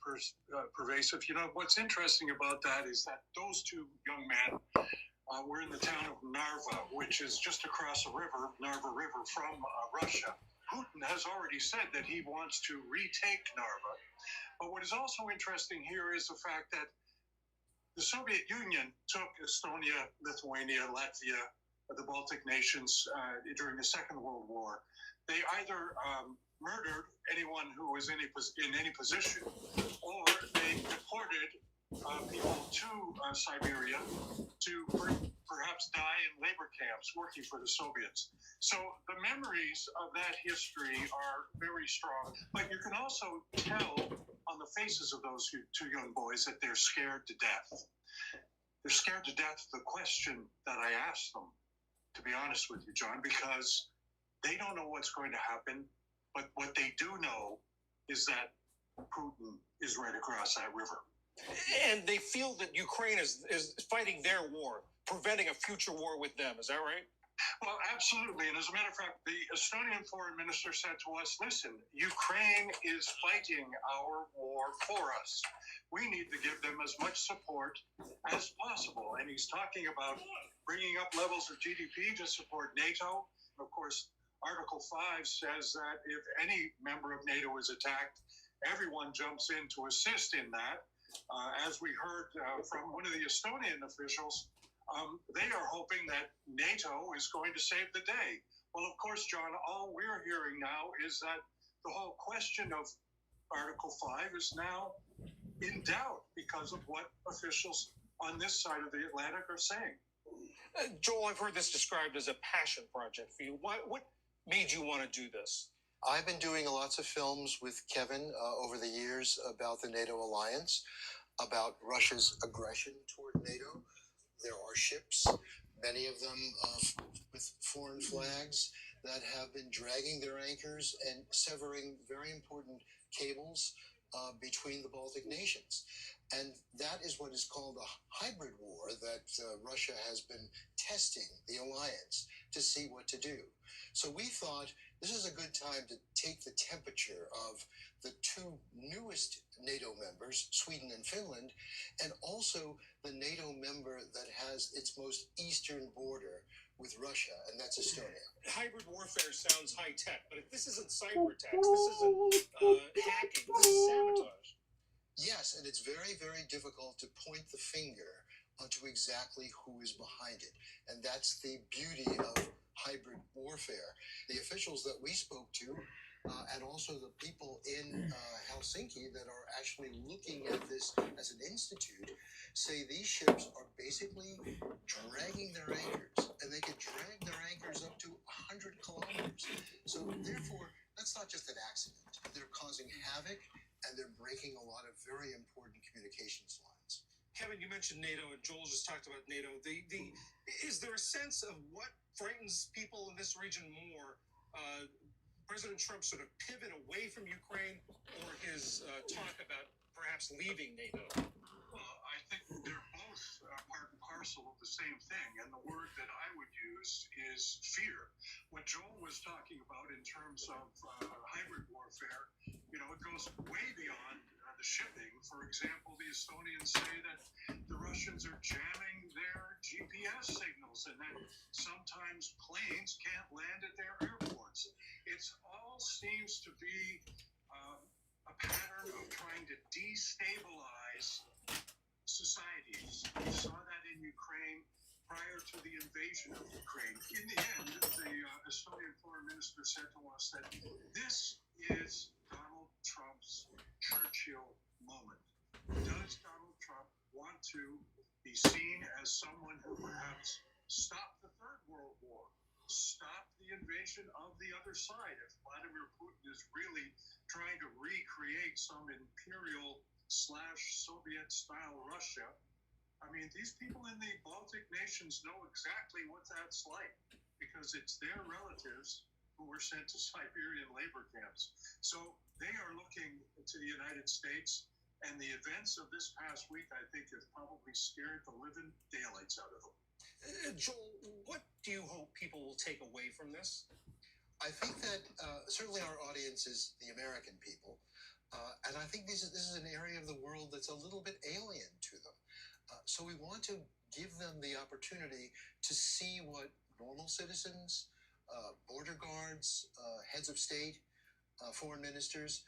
pervasive. You know, what's interesting about that is that those 2 young men were in the town of Narva, which is just across the river, Narva River, from Russia. Putin has already said that he wants to retake Narva. But what is also interesting here is the fact that the Soviet Union took Estonia, Lithuania, Latvia, the Baltic nations during the Second World War. They either murdered anyone who was in any position, or they deported people to Siberia to perhaps die in labor camps working for the Soviets. So the memories of that history are very strong, but you can also tell on the faces of those two young boys that they're scared to death. They're scared to death of the question that I asked them, to be honest with you, John, because they don't know what's going to happen, but what they do know is that Putin is right across that river. And they feel that Ukraine is fighting their war, preventing a future war with them. Is that right? Well, absolutely. And as a matter of fact, the Estonian foreign minister said to us, listen, Ukraine is fighting our war for us. We need to give them as much support as possible. And he's talking about bringing up levels of GDP to support NATO. Of course, Article 5 says that if any member of NATO is attacked, everyone jumps in to assist in that. As we heard from one of the Estonian officials, they are hoping that NATO is going to save the day. Well, of course, John, all we're hearing now is that the whole question of Article 5 is now in doubt because of what officials on this side of the Atlantic are saying. Joel, I've heard this described as a passion project for you. What made you want to do this? I've been doing lots of films with Kevin over the years about the NATO alliance, about Russia's aggression toward NATO. There are ships, many of them with foreign flags, that have been dragging their anchors and severing very important cables between the Baltic nations. And that is what is called a hybrid war that Russia has been testing the alliance to see what to do. So we thought this is a good time to take the temperature of the two newest NATO members, Sweden and Finland, and also the NATO member that has its most eastern border with Russia, and that's Estonia. Hybrid warfare sounds high tech, but if this isn't cyber attacks, this isn't hacking, this is sabotage. Yes, and it's very, very difficult to point the finger onto exactly who is behind it. And that's the beauty of hybrid warfare. The officials that we spoke to, and also the people in Helsinki that are actually looking at this as an institute, say these ships are basically dragging their anchors, and they could drag their anchors up to 100 kilometers. So therefore, that's not just an accident. They're causing havoc, and they're breaking a lot of very important communications lines. Kevin, you mentioned NATO, and Joel just talked about NATO. Is there a sense of what frightens people in this region more? President Trump's sort of pivot away from Ukraine, or his talk about perhaps leaving NATO? Well, I think they're both part and parcel of the same thing, and the word that I would use is fear. What Joel was talking about in terms of hybrid warfare, you know, it goes way beyond the shipping. For example, the Estonians say that the Russians are jamming their GPS signals and that sometimes planes can't land at their airports. It all seems to be a pattern of trying to destabilize societies. We saw that in Ukraine prior to the invasion of Ukraine. In the end, the Estonian foreign minister said to us that this is Donald Trump's Churchill moment. Does Donald Trump want to be seen as someone who perhaps stopped the Third World War, stopped the invasion of the other side? If Vladimir Putin is really trying to recreate some imperial/Soviet-style Russia, I mean, these people in the Baltic nations know exactly what that's like because it's their relatives who were sent to Siberian labor camps. So they are looking to the United States, and the events of this past week, I think, have probably scared the living daylights out of them. Joel, what do you hope people will take away from this? I think that certainly our audience is the American people, and I think this is an area of the world that's a little bit alien to them. So we want to give them the opportunity to see what normal citizens, border guards, heads of state, foreign ministers,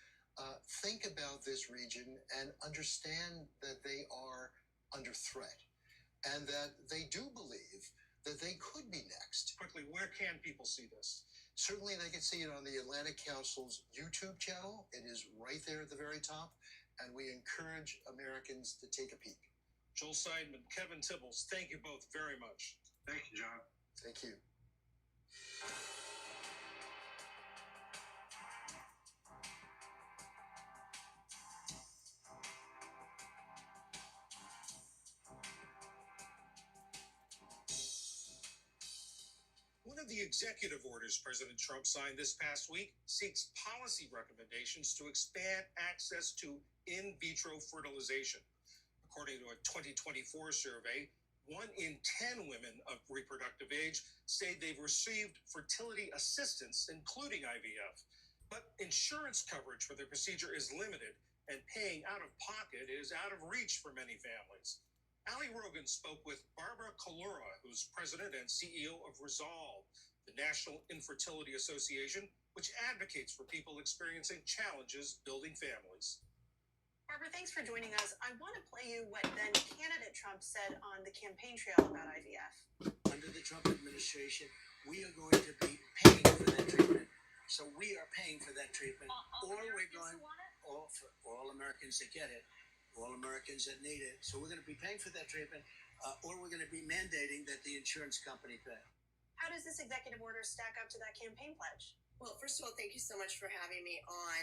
think about this region and understand that they are under threat and that they do believe that they could be next. where can people see this? Certainly, they can see it on the Atlantic Council's YouTube channel. It is right there at the very top, and we encourage Americans to take a peek. Joel Seidman, Kevin Tibbles, thank you both very much. Thank you, John. Thank you. One of the executive orders President Trump signed this past week seeks policy recommendations to expand access to in vitro fertilization. According to a 2024 survey, 1 in 10 women of reproductive age say they've received fertility assistance, including IVF. But insurance coverage for the procedure is limited, and paying out of pocket is out of reach for many families. Ali Rogan spoke with Barbara Kalura, who's president and CEO of Resolve, the National Infertility Association, which advocates for people experiencing challenges building families. Barbara, thanks for joining us. I want to play you what then candidate Trump said on the campaign trail about IVF. Under the Trump administration, we are going to be paying for that treatment. So we are paying for that treatment, or we're going, or for all Americans that get it, all Americans that need it. So we're going to be paying for that treatment, or we're going to be mandating that the insurance company pay. How does this executive order stack up to that campaign pledge? Well, first of all, thank you so much for having me on.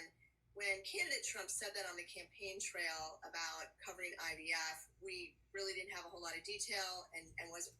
When candidate Trump said that on the campaign trail about covering IVF, we really didn't have a whole lot of detail and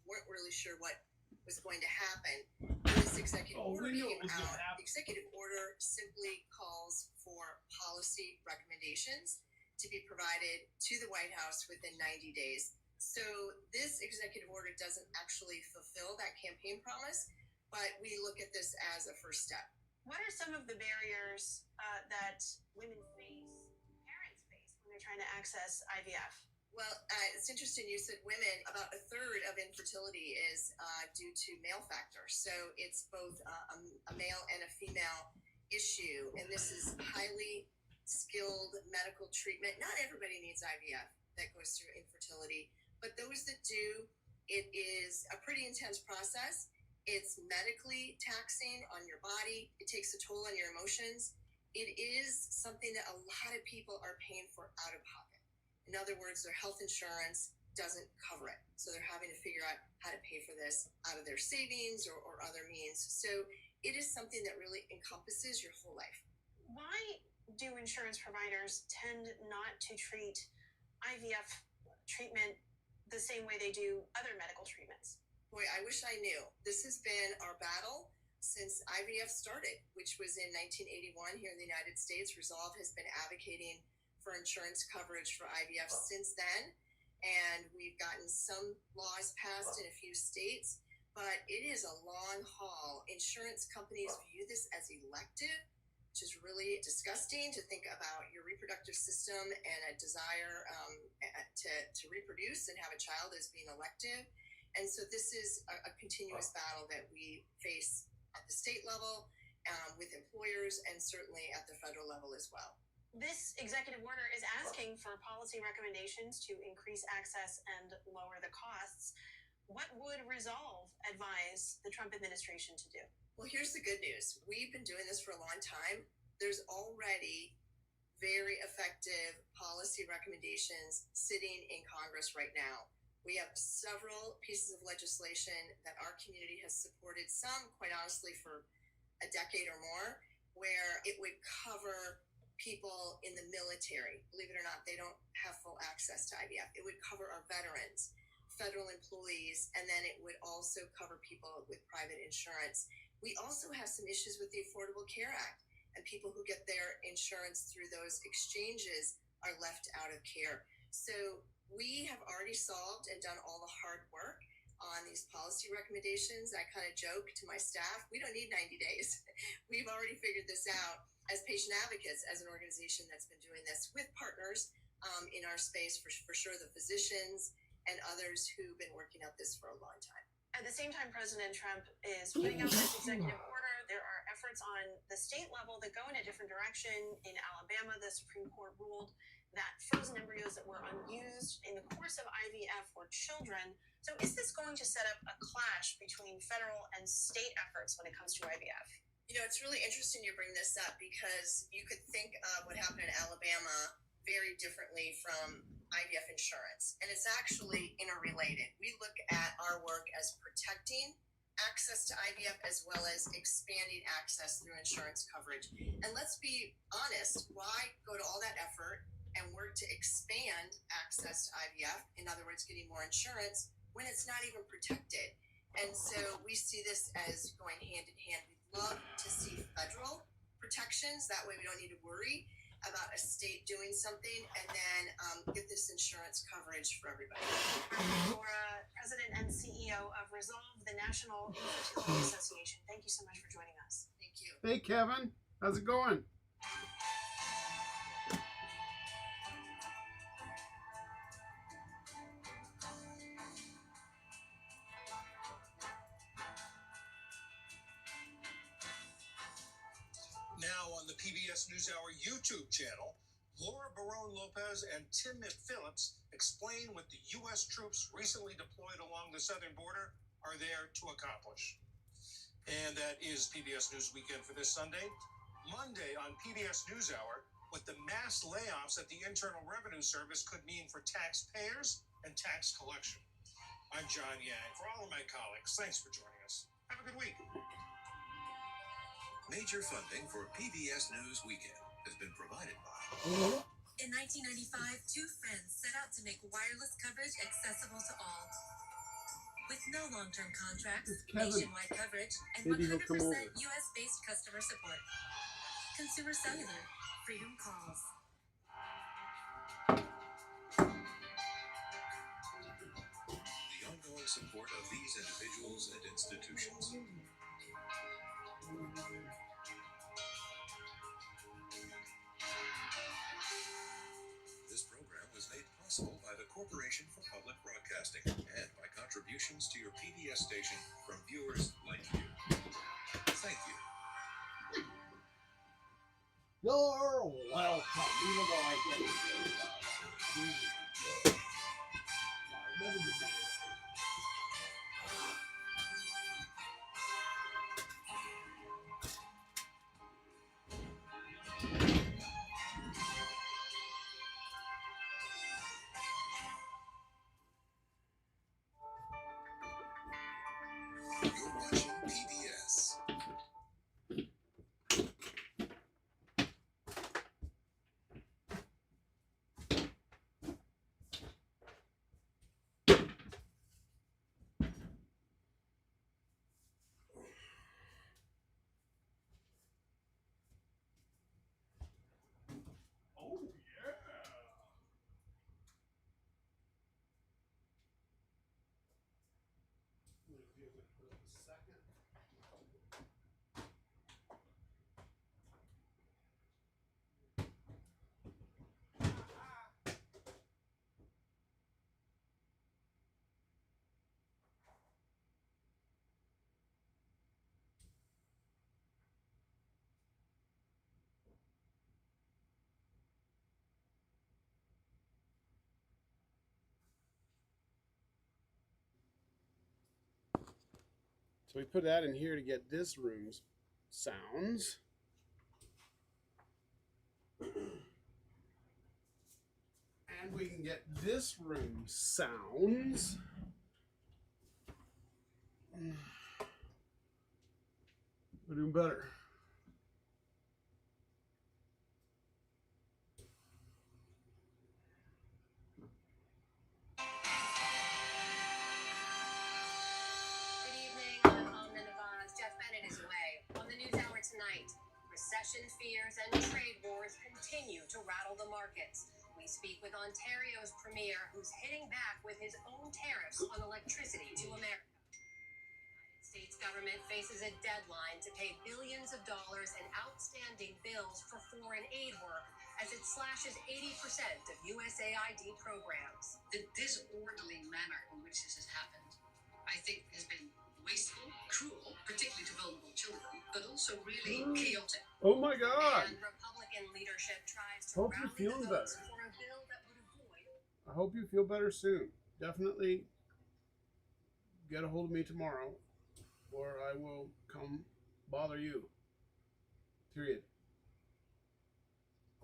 weren't really sure what was going to happen. When this executive order came out, the executive order simply calls for policy recommendations to be provided to the White House within 90 days. So this executive order doesn't actually fulfill that campaign promise, but we look at this as a first step. What are some of the barriers that women face, parents face, when they're trying to access IVF? Well, it's interesting you said women. About a third of infertility is due to male factors. So it's both a male and a female issue. And this is highly skilled medical treatment. Not everybody needs IVF that goes through infertility, but those that do, it is a pretty intense process. It's medically taxing on your body. It takes a toll on your emotions. It is something that a lot of people are paying for out of pocket. In other words, their health insurance doesn't cover it. So they're having to figure out how to pay for this out of their savings or other means. So it is something that really encompasses your whole life. Why do insurance providers tend not to treat IVF treatment the same way they do other medical treatments? Boy, I wish I knew. This has been our battle since IVF started, which was in 1981 here in the United States. Resolve has been advocating for insurance coverage for IVF since then. And we've gotten some laws passed in a few states, but it is a long haul. Insurance companies view this as elective, which is really disgusting to think about your reproductive system and a desire to reproduce and have a child as being elective. And so this is a continuous battle that we face at the state level with employers and certainly at the federal level as well. This executive order is asking for policy recommendations to increase access and lower the costs. What would Resolve advise the Trump administration to do? Well, here's the good news. We've been doing this for a long time. There's already very effective policy recommendations sitting in Congress right now. We have several pieces of legislation that our community has supported, some, quite honestly, for a decade or more, where it would cover people in the military. Believe it or not, they don't have full access to IVF. It would cover our veterans, federal employees, and then it would also cover people with private insurance. We also have some issues with the Affordable Care Act, and people who get their insurance through those exchanges are left out of care. So we have already solved and done all the hard work on these policy recommendations. I kind of joke to my staff, we don't need 90 days. We've already figured this out as patient advocates, as an organization that's been doing this with partners in our space, for sure, the physicians and others who've been working out this for a long time. At the same time, President Trump is putting out this executive order. There are efforts on the state level that go in a different direction. In Alabama, the Supreme Court ruled that frozen embryos that were unused in the course of IVF were children. So is this going to set up a clash between federal and state efforts when it comes to IVF? You know, it's really interesting you bring this up because you could think of what happened in Alabama very differently from IVF insurance. And it's actually interrelated. We look at our work as protecting access to IVF as well as expanding access through insurance coverage. And let's be honest, why go to all that effort and work to expand access to IVF, in other words, getting more insurance, when it's not even protected? And so we see this as going hand in hand. We'd love to see federal protections. That way we don't need to worry about a state doing something, and then get this insurance coverage for everybody. Laura, President and CEO of Resolve, the National Infertility Association. Thank you so much for joining us. Thank you. Hey, Kevin. How's it going? Now on the PBS NewsHour YouTube channel, Laura Barone Lopez and Tim McPhillips explain what the U.S. troops recently deployed along the southern border are there to accomplish. And that is PBS News Weekend for this Sunday. Monday on PBS NewsHour, what the mass layoffs at the Internal Revenue Service could mean for taxpayers and tax collection. I'm John Yang. For all of my colleagues, thanks for joining us. Have a good week. Major funding for PBS News Weekend has been provided by... In 1995, two friends set out to make wireless coverage accessible to all. With no long-term contracts, nationwide coverage, and 100% US-based customer support. Consumer Cellular. Freedom calls. The ongoing support of these individuals and institutions. This program was made possible by the Corporation for Public Broadcasting and by contributions to your PBS station from viewers like you. Thank you. You're welcome. Even though I get it. You're watching PBS. Oh, yeah. So we put that in here to get this room's sounds. And we can get this room's sounds. We're doing better. Recession fears and trade wars continue to rattle the markets. We speak with Ontario's premier, who's hitting back with his own tariffs on electricity to America. The United States government faces a deadline to pay billions of dollars in outstanding bills for foreign aid work as it slashes 80% of USAID programs. The disorderly manner in which this has happened, I think, has been wasteful, cruel, particularly to vulnerable children, but also really chaotic. Oh my God! And Republican leadership tries to Hope you're feeling better. for a bill I hope you feel better soon. Definitely get a hold of me tomorrow, or I will come bother you. Period.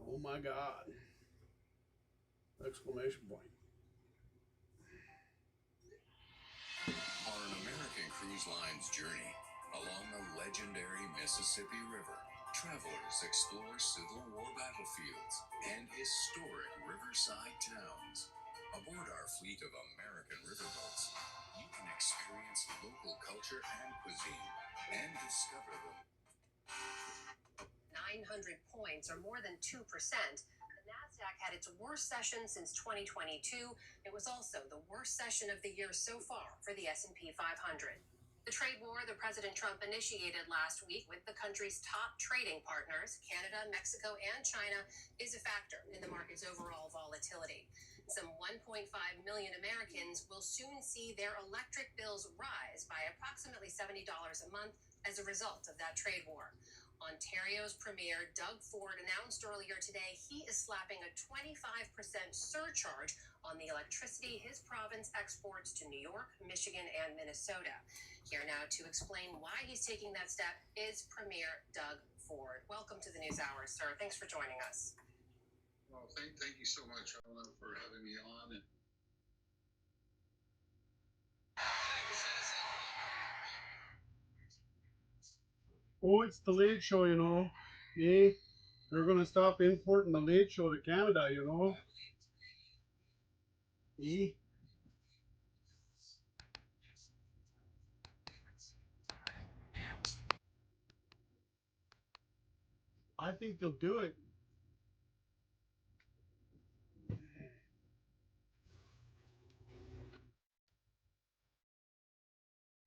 Oh my God. Exclamation point. On an American Cruise Line's journey along the legendary Mississippi River, travelers explore Civil War battlefields and historic riverside towns. Aboard our fleet of American riverboats, you can experience local culture and cuisine and discover the 900 points, or more than 2%. The NASDAQ had its worst session since 2022. It was also the worst session of the year so far for the S&P 500. The trade war that President Trump initiated last week with the country's top trading partners, Canada, Mexico, and China, is a factor in the market's overall volatility. Some 1.5 million Americans will soon see their electric bills rise by approximately $70 a month as a result of that trade war. Ontario's Premier Doug Ford announced earlier today he is slapping a 25% surcharge on the electricity his province exports to New York, Michigan, and Minnesota. Here now to explain why he's taking that step is Premier Doug Ford. Welcome to the News Hour, sir. Thanks for joining us. Well, thank you so much, Ella, for having me on. Oh, it's the Late Show, you know. Yeah, they're going to stop importing the Late Show to Canada, you know. Yeah. I think they'll do it.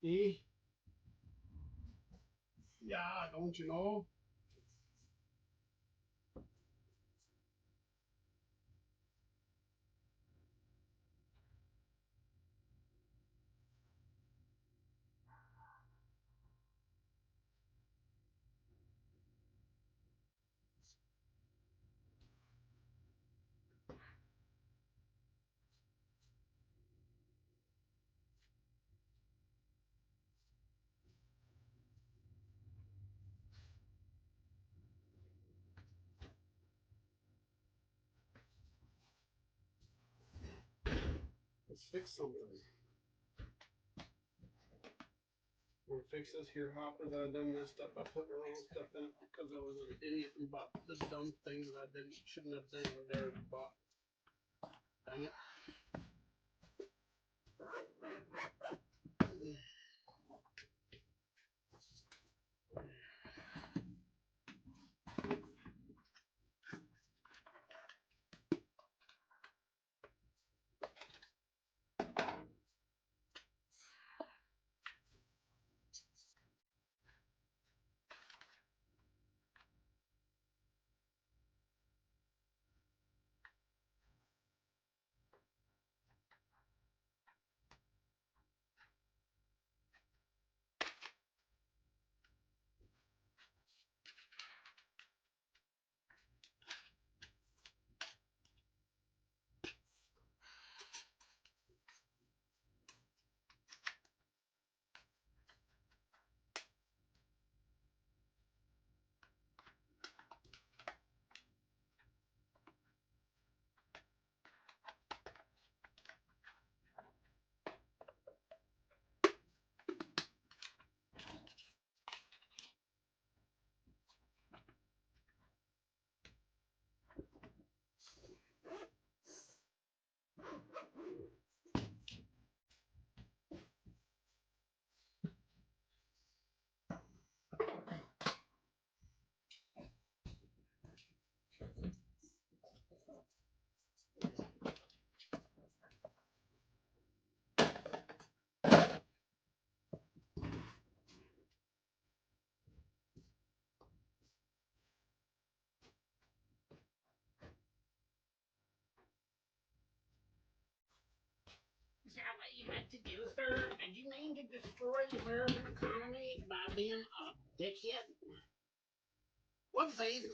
Yeah. Yeah, don't you know? Let's fix something. We'll fix this here hopper that I done messed up. I put the wrong stuff in it because I was an idiot and bought the dumb thing that I shouldn't have done there and bought. Dang it. Is that what you meant to do, sir? Did you mean to destroy the American economy by being a dickhead? Whoopsies.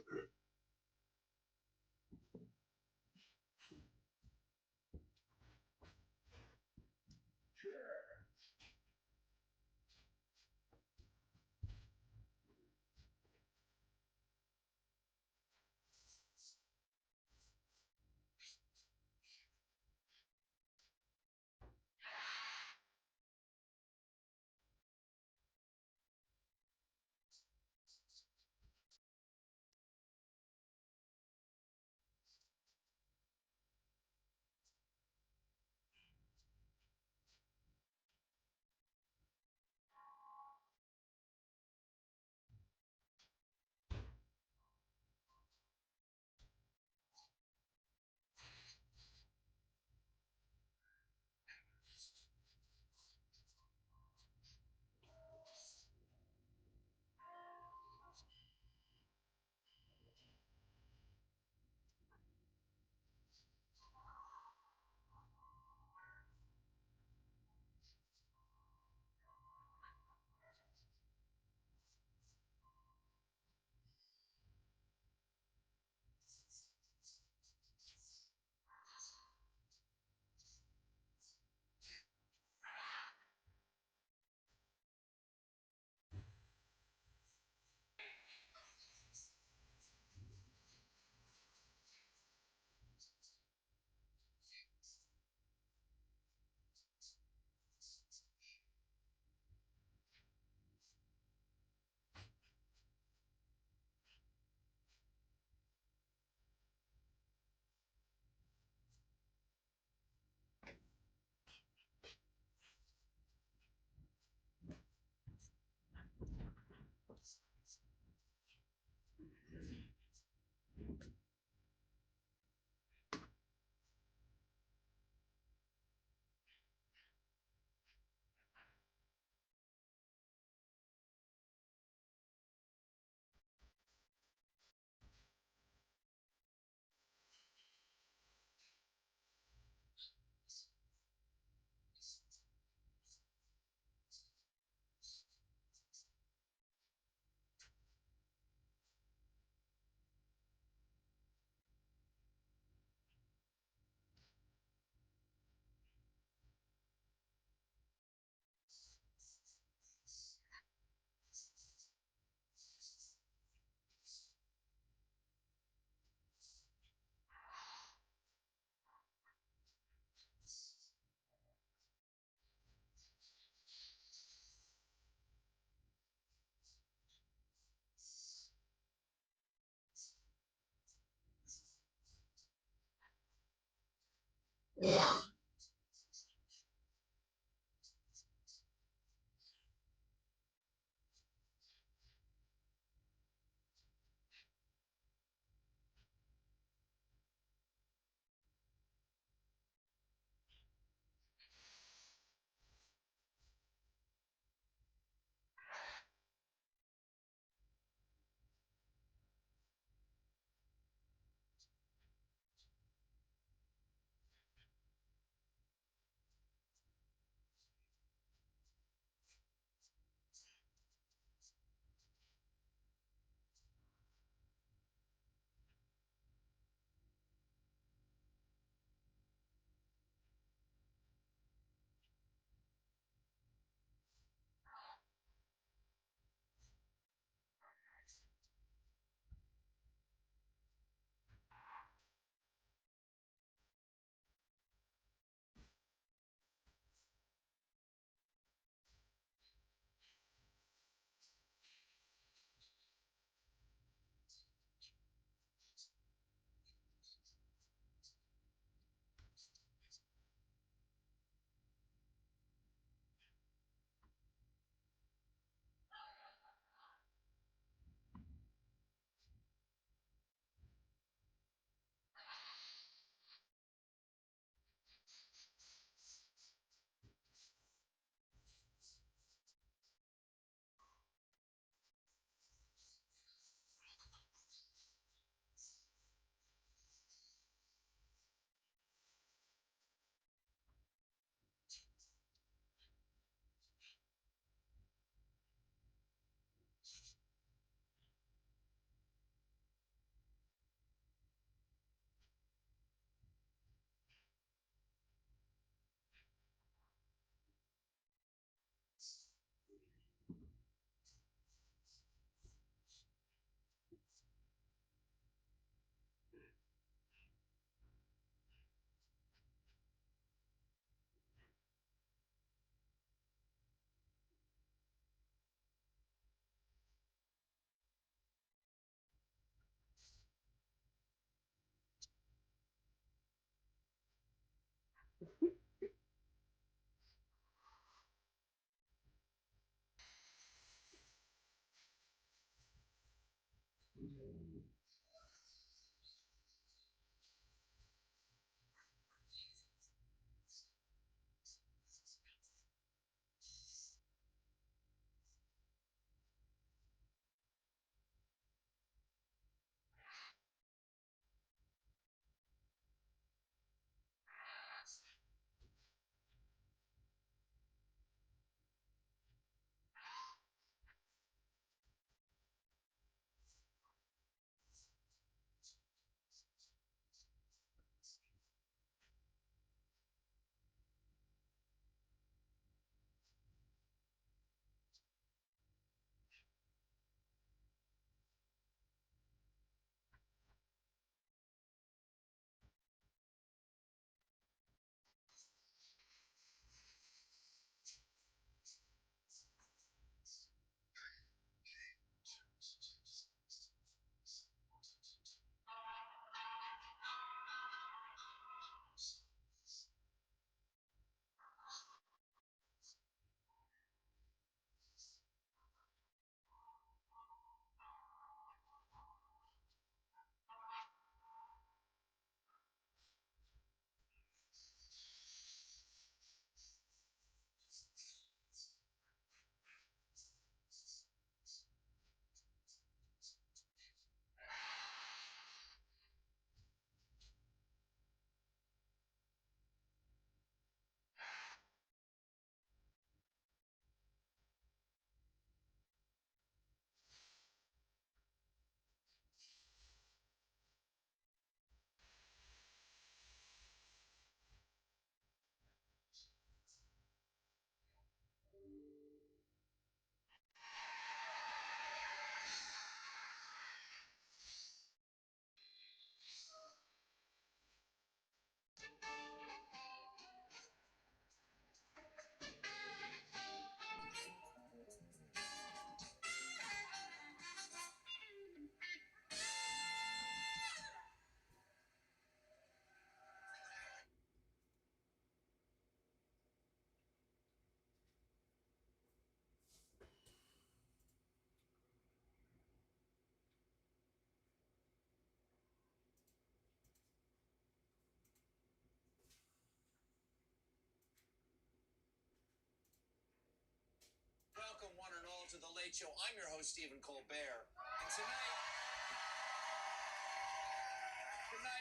to The Late Show. I'm your host, Stephen Colbert. And tonight,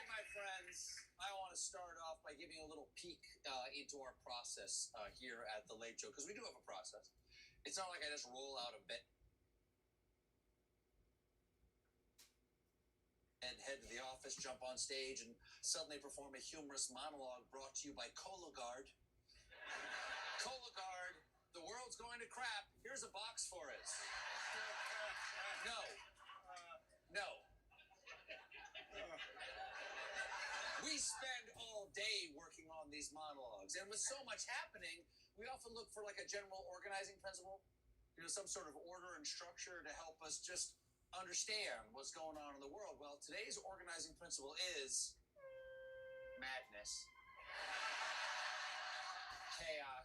my friends, I want to start off by giving a little peek into our process here at The Late Show, because we do have a process. It's not like I just roll out of bed and head to the office, jump on stage, and suddenly perform a humorous monologue brought to you by Cologuard. Cologuard, the world's going to crap. Here's a box for it. No. We spend all day working on these monologues, and with so much happening, we often look for like a general organizing principle, some sort of order and structure to help us just understand what's going on in the world. Well, today's organizing principle is madness, chaos,